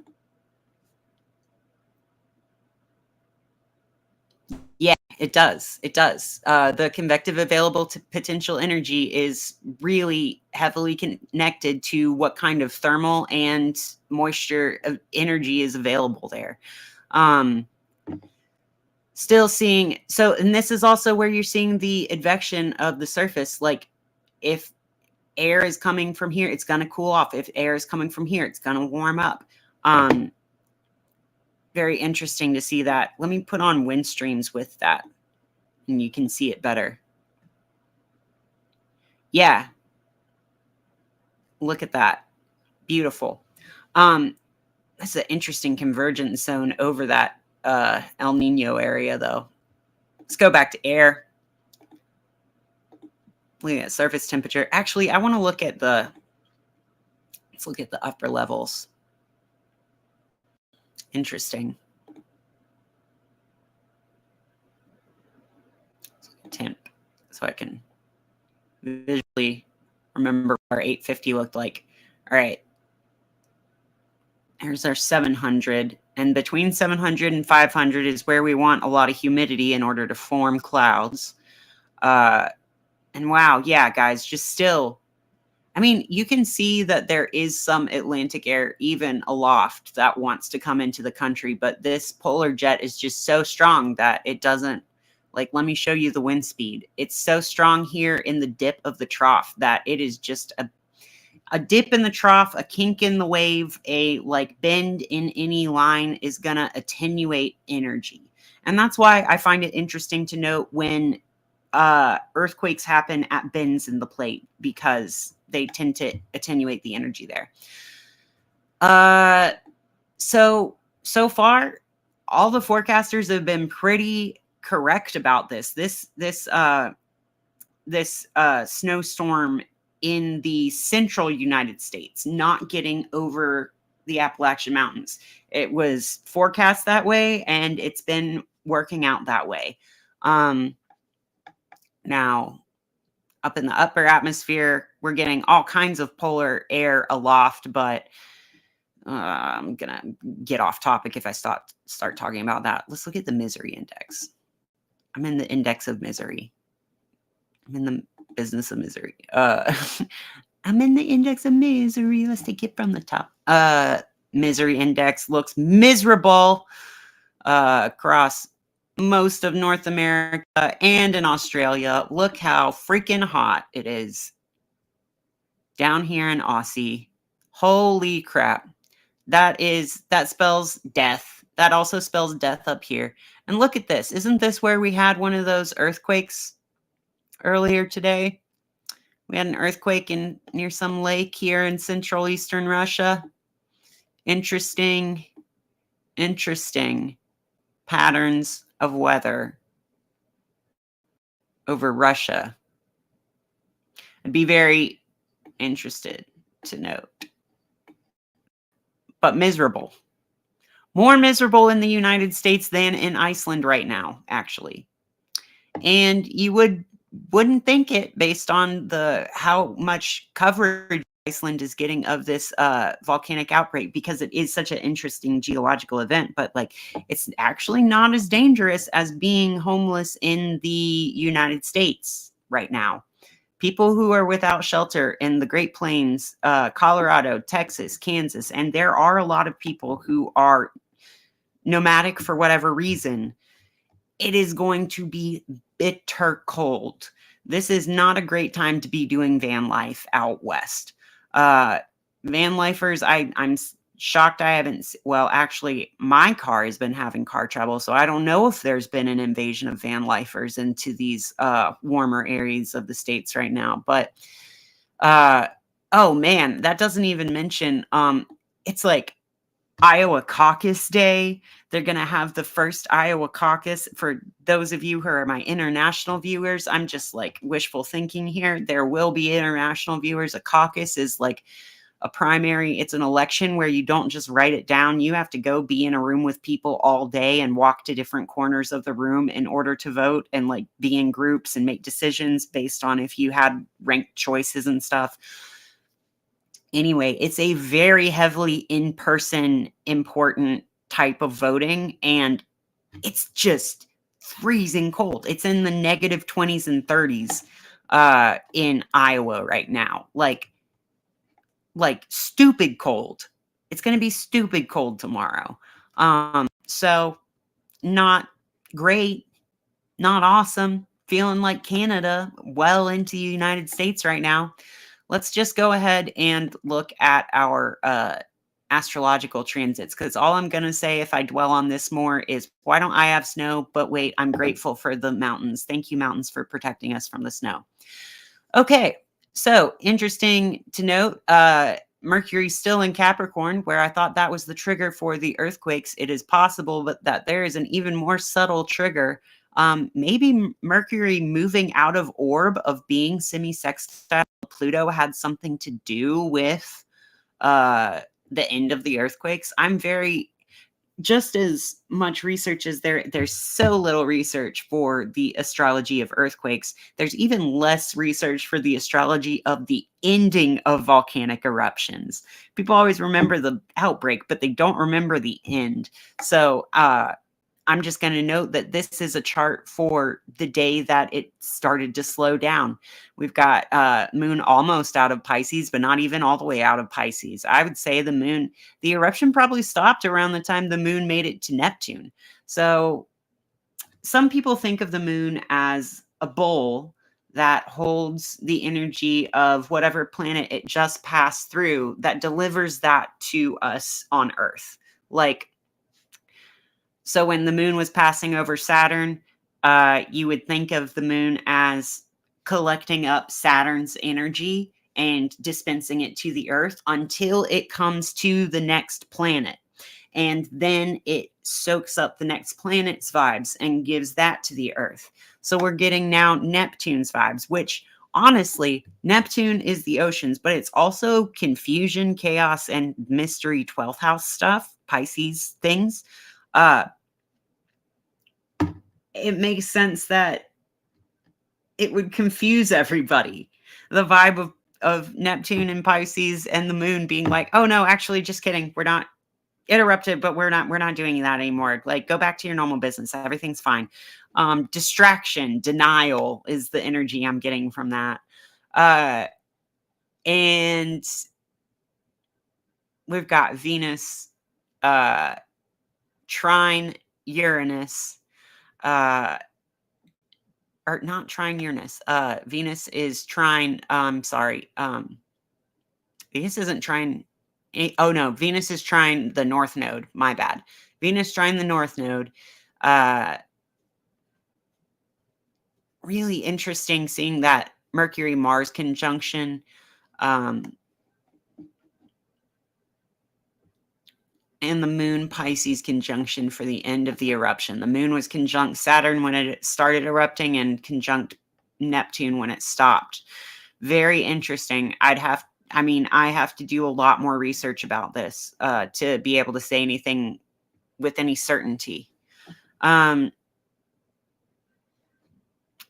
Yeah, it does. It does. The convective available to potential energy is really heavily connected to what kind of thermal and moisture energy is available there. Still seeing, so, and this is also where you're seeing the advection of the surface. Like if air is coming from here, it's going to cool off. If air is coming from here, it's going to warm up. Very interesting to see that. Let me put on wind streams with that and you can see it better. Yeah. Look at that. Beautiful. That's an interesting convergence zone over that El Nino area, though. Let's go back to air. Look at surface temperature. Actually, I want to look at let's look at the upper levels. Interesting. Temp, so I can visually remember what our 850 looked like. All right. Here's our 700. And between 700 and 500 is where we want a lot of humidity in order to form clouds. And wow, yeah, guys, just still, I mean, you can see that there is some Atlantic air even aloft that wants to come into the country, but this polar jet is just so strong that it doesn't, like, let me show you the wind speed. It's so strong here in the dip of the trough that it is just a dip in the trough, a kink in the wave, a like bend in any line is going to attenuate energy. And that's why I find it interesting to note when earthquakes happen at bends in the plate, because they tend to attenuate the energy there. So far, all the forecasters have been pretty correct about this. This snowstorm in the central United States, not getting over the Appalachian Mountains. It was forecast that way, and it's been working out that way. Now, up in the upper atmosphere, we're getting all kinds of polar air aloft, but I'm going to get off topic if I start talking about that. Let's look at the misery index. I'm in the index of misery. I'm in the business of misery. I'm in the index of misery. Let's take it from the top. Misery index looks miserable across most of North America and in Australia. Look how freaking hot it is down here in Aussie. Holy crap. That spells death. That also spells death up here. And look at this. Isn't this where we had one of those earthquakes earlier today? We had an earthquake near some lake here in central eastern Russia. Interesting patterns of weather over Russia. I'd be very interested to note. But miserable. More miserable in the United States than in Iceland right now, actually. And you would wouldn't think it based on how much coverage Iceland is getting of this volcanic outbreak, because it is such an interesting geological event. But like, it's actually not as dangerous as being homeless in the United States right now. People who are without shelter in the Great Plains, Colorado, Texas, Kansas, and there are a lot of people who are nomadic for whatever reason. It is going to be bitter cold. This is not a great time to be doing van life out west. Van lifers, I'm shocked I haven't. Well, actually, my car has been having car trouble, so I don't know if there's been an invasion of van lifers into these warmer areas of the states right now. But oh man, that doesn't even mention it's like Iowa Caucus Day. They're going to have the first Iowa caucus. For those of you who are my international viewers, I'm just like wishful thinking here. There will be international viewers. A caucus is like a primary. It's an election where you don't just write it down. You have to go be in a room with people all day and walk to different corners of the room in order to vote, and like be in groups and make decisions based on if you had ranked choices and stuff. Anyway, it's a very heavily in-person, important type of voting, and it's just freezing cold. It's in the negative 20s and 30s in Iowa right now. Like stupid cold. It's going to be stupid cold tomorrow. So not great, not awesome. Feeling like Canada, well into the United States right now. Let's just go ahead and look at our astrological transits, because all I'm going to say if I dwell on this more is, why don't I have snow? But wait, I'm grateful for the mountains. Thank you, mountains, for protecting us from the snow. Okay, so interesting to note, Mercury's still in Capricorn, where I thought that was the trigger for the earthquakes. It is possible that there is an even more subtle trigger. Maybe Mercury moving out of orb of being semi-sextile Pluto had something to do with the end of the earthquakes. I'm very, just as much research as there's so little research for the astrology of earthquakes. There's even less research for the astrology of the ending of volcanic eruptions. People always remember the outbreak, but they don't remember the end. So I'm just going to note that this is a chart for the day that it started to slow down. We've got moon almost out of Pisces, but not even all the way out of Pisces. I would say the eruption probably stopped around the time the moon made it to Neptune. So some people think of the moon as a bowl that holds the energy of whatever planet it just passed through, that delivers that to us on Earth. Like, so when the moon was passing over Saturn, you would think of the moon as collecting up Saturn's energy and dispensing it to the Earth until it comes to the next planet. And then it soaks up the next planet's vibes and gives that to the Earth. So we're getting now Neptune's vibes, which honestly, Neptune is the oceans, but it's also confusion, chaos, and mystery 12th house stuff, Pisces things. It makes sense that it would confuse everybody. The vibe of Neptune and Pisces and the moon being like, oh no, actually, just kidding. We're not interrupted, but we're not doing that anymore. Like, go back to your normal business. Everything's fine. Distraction, denial is the energy I'm getting from that. And we've got Venus trine Uranus, or not trine Uranus. Venus is trine. Venus isn't trine. Oh no, Venus is trine the North Node. My bad. Venus trine the North Node. Really interesting seeing that Mercury Mars conjunction. And the moon Pisces conjunction for the end of the eruption. The moon was conjunct Saturn when it started erupting and conjunct Neptune when it stopped. Very interesting. I have to do a lot more research about this to be able to say anything with any certainty.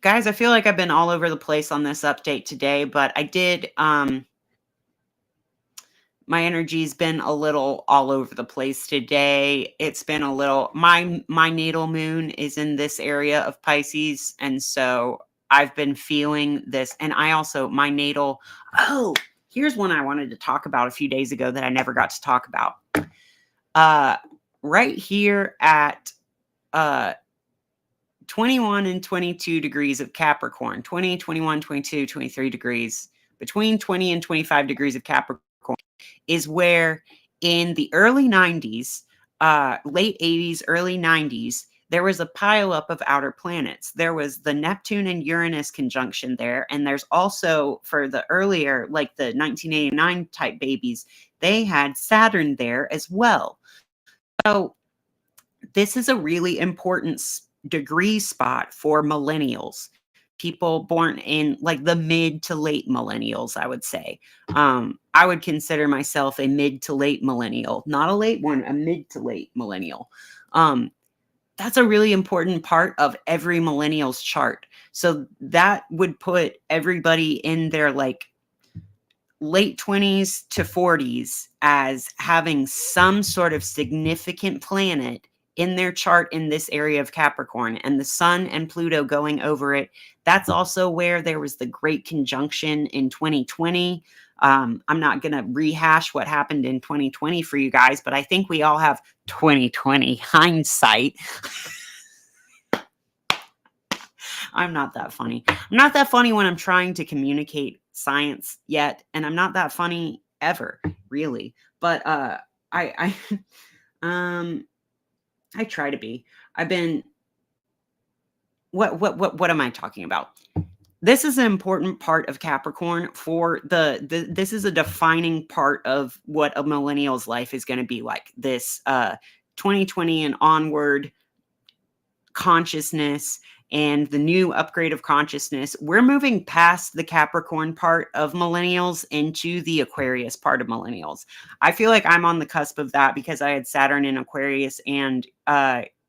Guys, I feel like I've been all over the place on this update today, but I did, my energy's been a little all over the place today. It's been a little, my natal moon is in this area of Pisces, and so I've been feeling this. And I also, my natal, oh, here's one I wanted to talk about a few days ago that I never got to talk about. Right here at 21 and 22 degrees of Capricorn, 20, 21, 22, 23 degrees, between 20 and 25 degrees of Capricorn is where in the early 90s, late 80s, early 90s, there was a pileup of outer planets. There was the Neptune and Uranus conjunction there. And there's also, for the earlier, like the 1989 type babies, they had Saturn there as well. So this is a really important degree spot for millennials, people born in like the mid to late millennials, I would say. I would consider myself a mid to late millennial, not a late one, a mid to late millennial. That's a really important part of every millennial's chart. So that would put everybody in their like late 20s to 40s as having some sort of significant planet in their chart in this area of Capricorn, and the Sun and Pluto going over it. That's also where there was the great conjunction in 2020. I'm not going to rehash what happened in 2020 for you guys, but I think we all have 2020 hindsight. I'm not that funny. I'm not that funny when I'm trying to communicate science yet, and I'm not that funny ever, really. But I try to be. I've been. What am I talking about? This is an important part of Capricorn for this is a defining part of what a millennial's life is going to be like. This 2020 and onward consciousness and the new upgrade of consciousness. We're moving past the Capricorn part of millennials into the Aquarius part of millennials. I feel like I'm on the cusp of that because I had Saturn in Aquarius and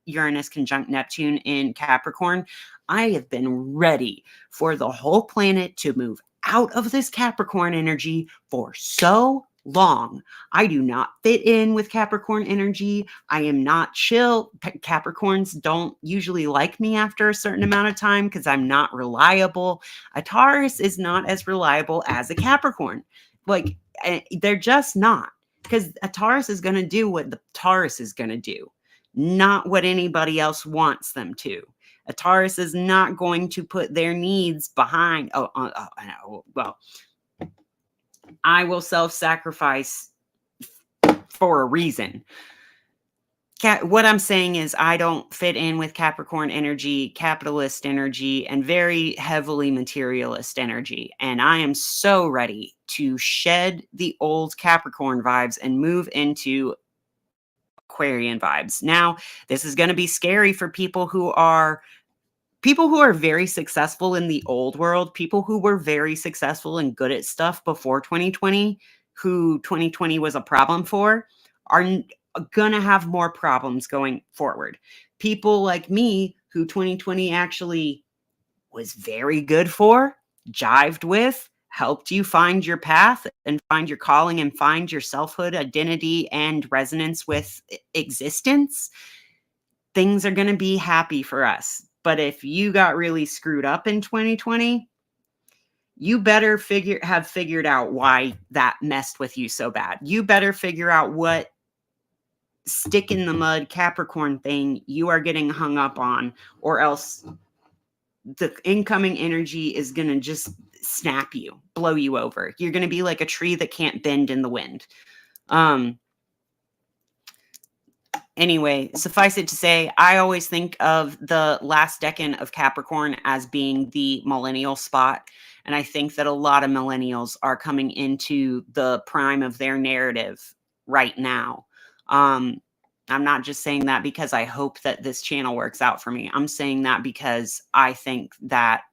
Uranus conjunct Neptune in Capricorn. I have been ready for the whole planet to move out of this Capricorn energy for so long. I do not fit in with Capricorn energy. I am not chill. Capricorns don't usually like me after a certain amount of time because I'm not reliable. A Taurus is not as reliable as a Capricorn. Like, they're just not, because a Taurus is going to do what the Taurus is going to do, not what anybody else wants them to. A Taurus is not going to put their needs behind. Well, I will self-sacrifice for a reason. What I'm saying is I don't fit in with Capricorn energy, capitalist energy, and very heavily materialist energy. And I am so ready to shed the old Capricorn vibes and move into Aquarian vibes. Now, this is going to be scary for people who are very successful in the old world, people who were very successful and good at stuff before 2020, who 2020 was a problem for, are going to have more problems going forward. People like me, who 2020 actually was very good for, jived with, helped you find your path and find your calling and find your selfhood, identity, and resonance with existence, things are going to be happy for us. But if you got really screwed up in 2020, you better have figured out why that messed with you so bad. You better figure out what stick in the mud Capricorn thing you are getting hung up on, or else the incoming energy is going to just snap you, blow you over. You're going to be like a tree that can't bend in the wind. Anyway, suffice it to say, I always think of the last decan of Capricorn as being the millennial spot. And I think that a lot of millennials are coming into the prime of their narrative right now. I'm not just saying that because I hope that this channel works out for me. I'm saying that because I think that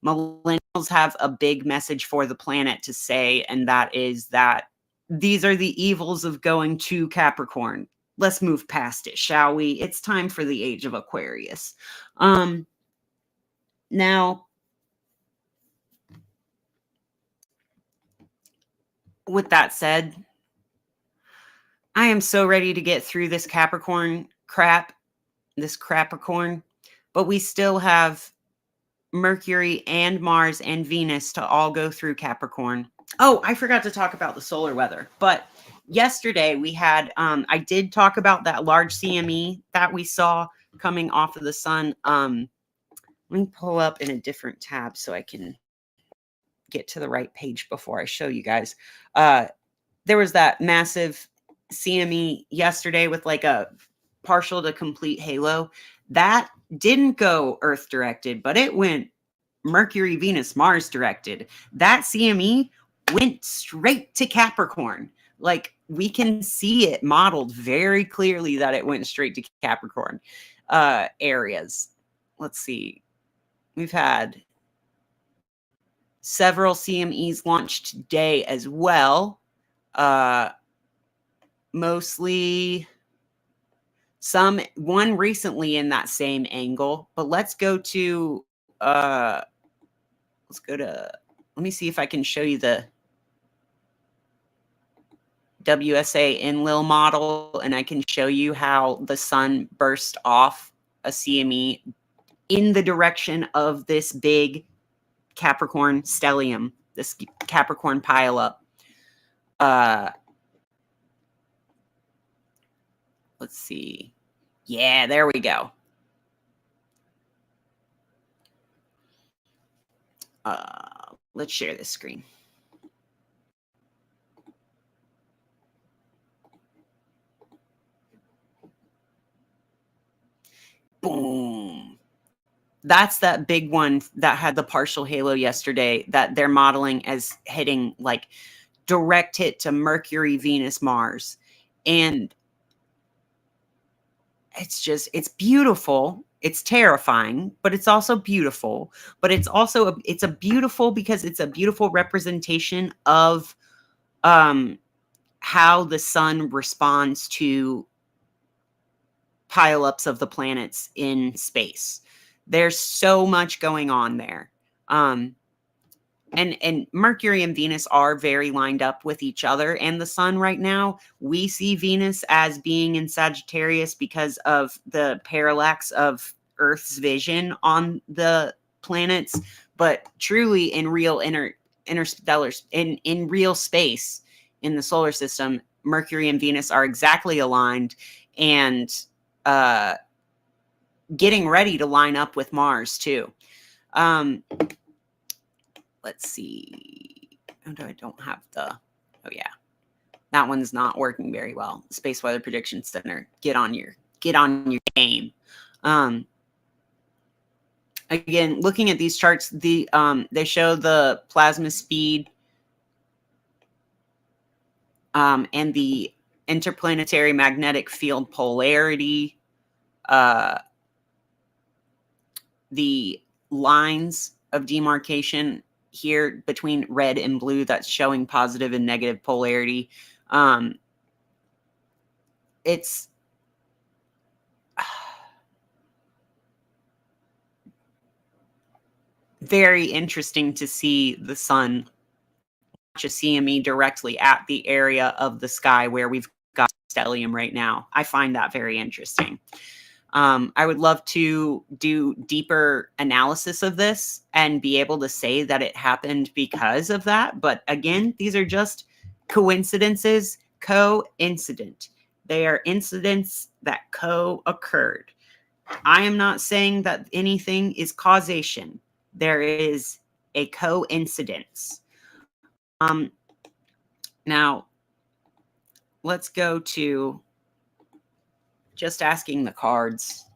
millennials have a big message for the planet to say, and that is that these are the evils of going to Capricorn. Let's move past it, shall we? It's time for the age of Aquarius. Now, with that said, I am so ready to get through this Capricorn crap, this Capricorn, but we still have Mercury and Mars and Venus to all go through Capricorn. Oh, I forgot to talk about the solar weather, but yesterday we had, I did talk about that large CME that we saw coming off of the sun. Let me pull up in a different tab so I can get to the right page before I show you guys. There was that massive CME yesterday with like a partial to complete halo. That didn't go Earth directed, but it went Mercury, Venus, Mars directed. That CME went straight to Capricorn. Like we can see it modeled very clearly that it went straight to Capricorn areas. Let's see. We've had several CMEs launched today as well. Mostly one recently in that same angle, but let's go to, let me see if I can show you the WSA Enlil model, and I can show you how the sun burst off a CME in the direction of this big Capricorn stellium, this Capricorn pileup. Let's see. Yeah, there we go. Let's share this screen. Boom. That's that big one that had the partial halo yesterday that they're modeling as hitting like direct hit to Mercury, Venus, Mars. And it's beautiful. It's terrifying, but it's also beautiful. But it's also it's a beautiful because it's a beautiful representation of how the sun responds to pileups of the planets in space. There's so much going on there. And Mercury and Venus are very lined up with each other and the sun right now. We see Venus as being in Sagittarius because of the parallax of Earth's vision on the planets, but truly in real interstellar in real space in the solar system, Mercury and Venus are exactly aligned and getting ready to line up with Mars too. Let's see. Oh, I don't have the. Oh yeah, that one's not working very well. Space Weather Prediction Center, get on your game. Again, looking at these charts, they show the plasma speed and the interplanetary magnetic field polarity. The lines of demarcation here between red and blue that's showing positive and negative polarity. It's very interesting to see the sun launch a CME directly at the area of the sky where we've got stellium right now. I find that very interesting. I would love to do deeper analysis of this and be able to say that it happened because of that. But again, these are just coincidences, coincident. They are incidents that co-occurred. I am not saying that anything is causation. There is a coincidence. Now, let's go to just asking the cards.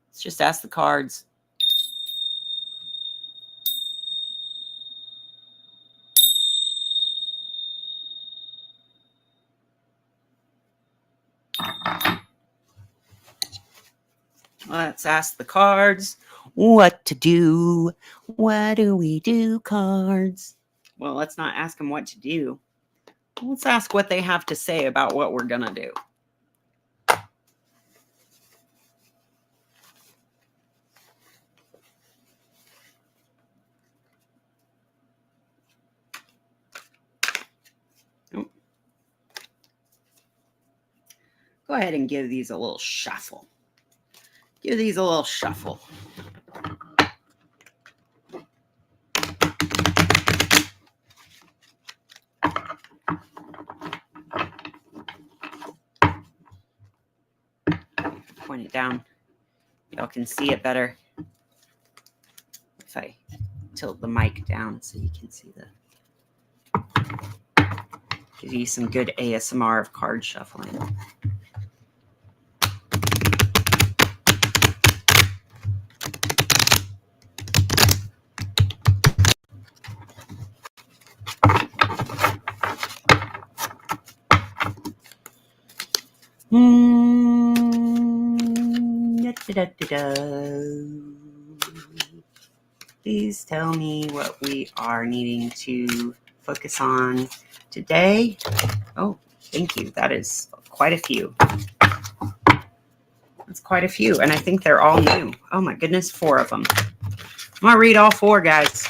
Let's just ask the cards. Let's ask the cards what to do. What do we do, cards? Well, let's not ask them what to do. Let's ask what they have to say about what we're going to do. Go ahead and give these a little shuffle. Give these a little shuffle. Point it down. Y'all can see it better if I tilt the mic down so you can see the. Give you some good ASMR of card shuffling. Please tell me what we are needing to focus on today. Oh, thank you. That is quite a few. That's quite a few. And I think they're all new. Oh my goodness, 4 of them. I'm going to read all 4, guys.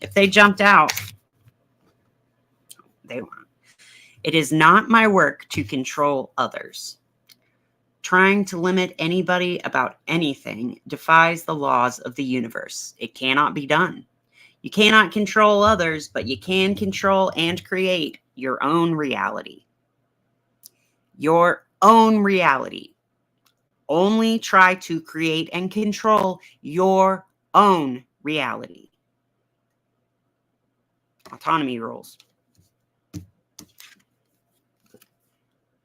If they jumped out, they weren't. It is not my work to control others. Trying to limit anybody about anything defies the laws of the universe. It cannot be done. You cannot control others, but you can control and create your own reality. Your own reality. Only try to create and control your own reality. Autonomy rules.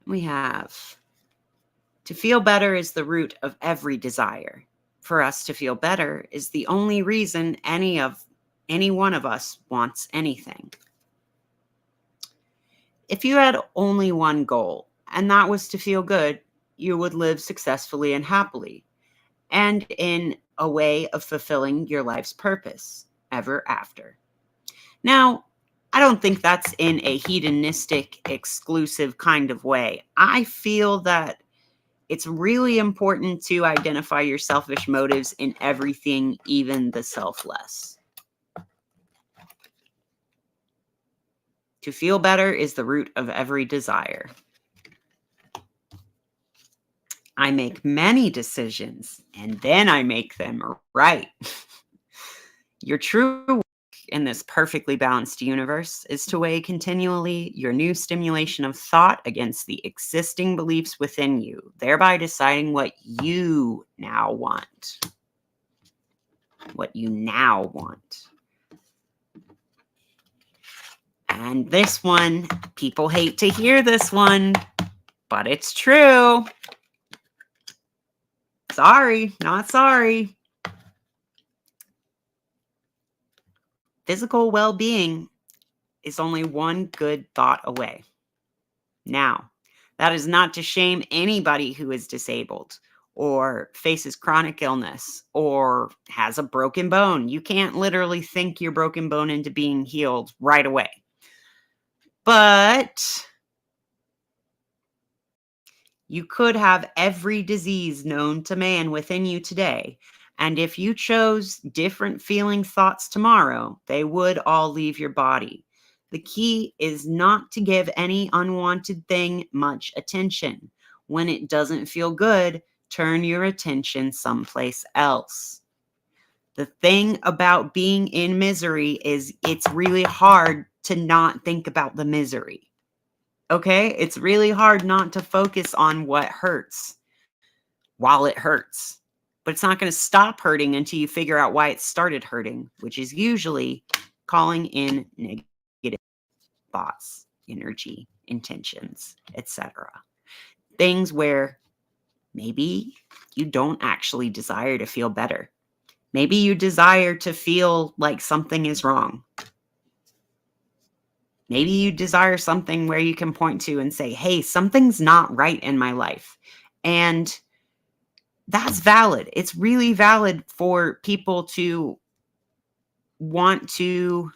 We have, to feel better is the root of every desire. For us to feel better is the only reason any one of us wants anything. If you had only one goal, and that was to feel good, you would live successfully and happily, and in a way of fulfilling your life's purpose ever after. Now, I don't think that's in a hedonistic, exclusive kind of way. I feel that it's really important to identify your selfish motives in everything, even the selfless. To feel better is the root of every desire. I make many decisions, and then I make them right. Your true work in this perfectly balanced universe is to weigh continually your new stimulation of thought against the existing beliefs within you, thereby deciding what you now want. What you now want. And this one, people hate to hear this one, but it's true. Sorry, not sorry. Physical well-being is only one good thought away. Now, that is not to shame anybody who is disabled or faces chronic illness or has a broken bone. You can't literally think your broken bone into being healed right away. But you could have every disease known to man within you today. And if you chose different feeling thoughts tomorrow, they would all leave your body. The key is not to give any unwanted thing much attention. When it doesn't feel good, turn your attention someplace else. The thing about being in misery is it's really hard to not think about the misery. Okay? It's really hard not to focus on what hurts while it hurts. But it's not going to stop hurting until you figure out why it started hurting, which is usually calling in negative thoughts, energy, intentions, etc. Things where maybe you don't actually desire to feel better. Maybe you desire to feel like something is wrong. Maybe you desire something where you can point to and say, hey, something's not right in my life. And that's valid. It's really valid for people to want to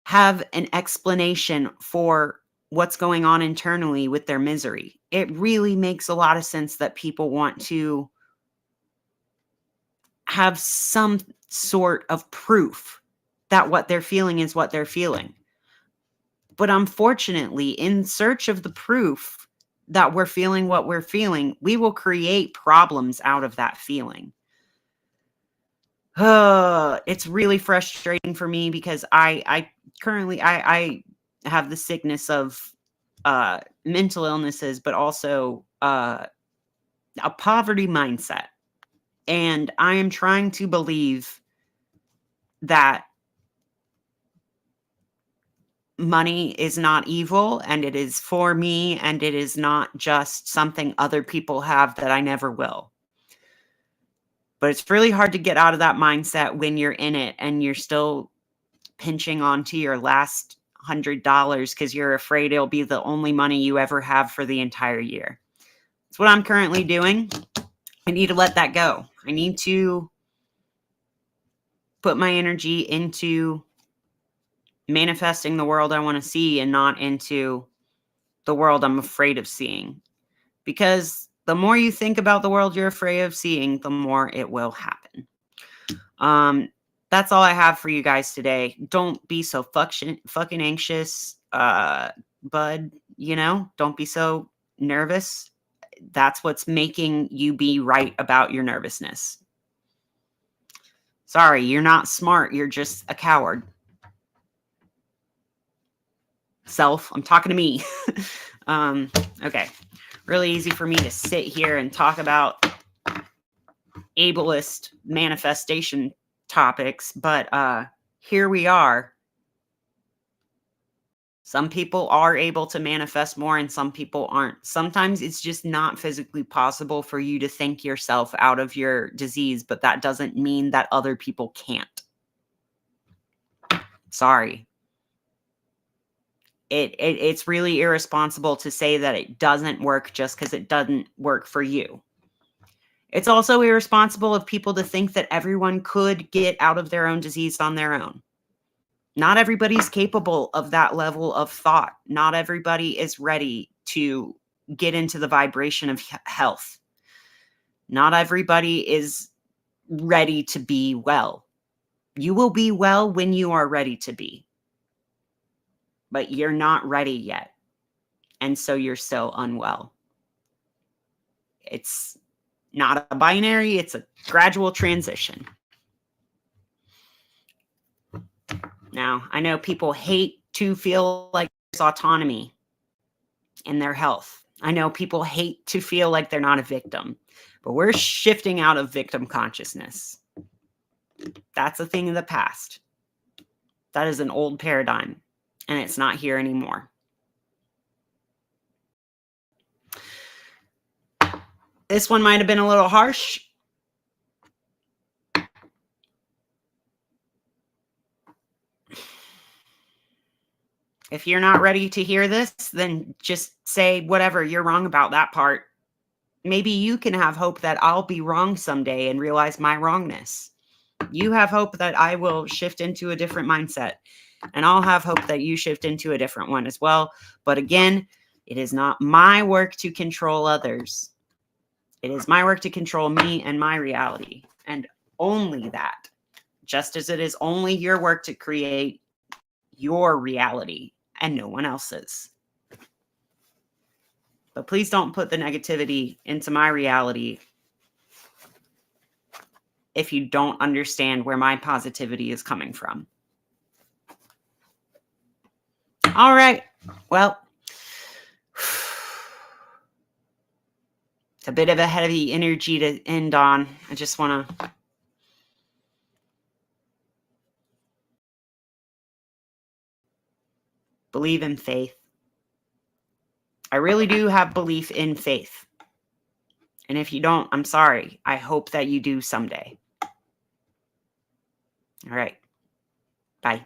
have an explanation for what's going on internally with their misery. It really makes a lot of sense that people want to have some sort of proof that what they're feeling is what they're feeling. But unfortunately, in search of the proof that we're feeling what we're feeling, we will create problems out of that feeling. It's really frustrating for me because I currently I have the sickness of mental illnesses, but also a poverty mindset. And I am trying to believe that money is not evil and it is for me and it is not just something other people have that I never will. But it's really hard to get out of that mindset when you're in it and you're still pinching onto your last $100 because you're afraid it'll be the only money you ever have for the entire year. That's what I'm currently doing. I need to let that go. I need to put my energy into manifesting the world I want to see and not into the world I'm afraid of seeing. Because the more you think about the world you're afraid of seeing, the more it will happen. That's all I have for you guys today. Don't be so fucking anxious, bud. You know, don't be so nervous. That's what's making you be right about your nervousness. Sorry, you're not smart. You're just a coward. Self, I'm talking to me. Okay. Really easy for me to sit here and talk about ableist manifestation topics, but here we are. Some people are able to manifest more and some people aren't. Sometimes it's just not physically possible for you to think yourself out of your disease, but that doesn't mean that other people can't. Sorry. It's really irresponsible to say that it doesn't work just because it doesn't work for you. It's also irresponsible of people to think that everyone could get out of their own disease on their own. Not everybody's capable of that level of thought. Not everybody is ready to get into the vibration of health. Not everybody is ready to be well. You will be well when you are ready to be. But you're not ready yet. And so you're so unwell. It's not a binary, it's a gradual transition. Now, I know people hate to feel like there's autonomy in their health. I know people hate to feel like they're not a victim, but we're shifting out of victim consciousness. That's a thing of the past. That is an old paradigm, and it's not here anymore. This one might have been a little harsh. If you're not ready to hear this, then just say whatever, you're wrong about that part. Maybe you can have hope that I'll be wrong someday and realize my wrongness. You have hope that I will shift into a different mindset, and I'll have hope that you shift into a different one as well. But again, it is not my work to control others. It is my work to control me and my reality, and only that. Just as it is only your work to create your reality and no one else's. But please don't put the negativity into my reality if you don't understand where my positivity is coming from. All right. Well, it's a bit of a heavy energy to end on. I just want to believe in faith. I really do have belief in faith. And if you don't, I'm sorry. I hope that you do someday. All right. Bye.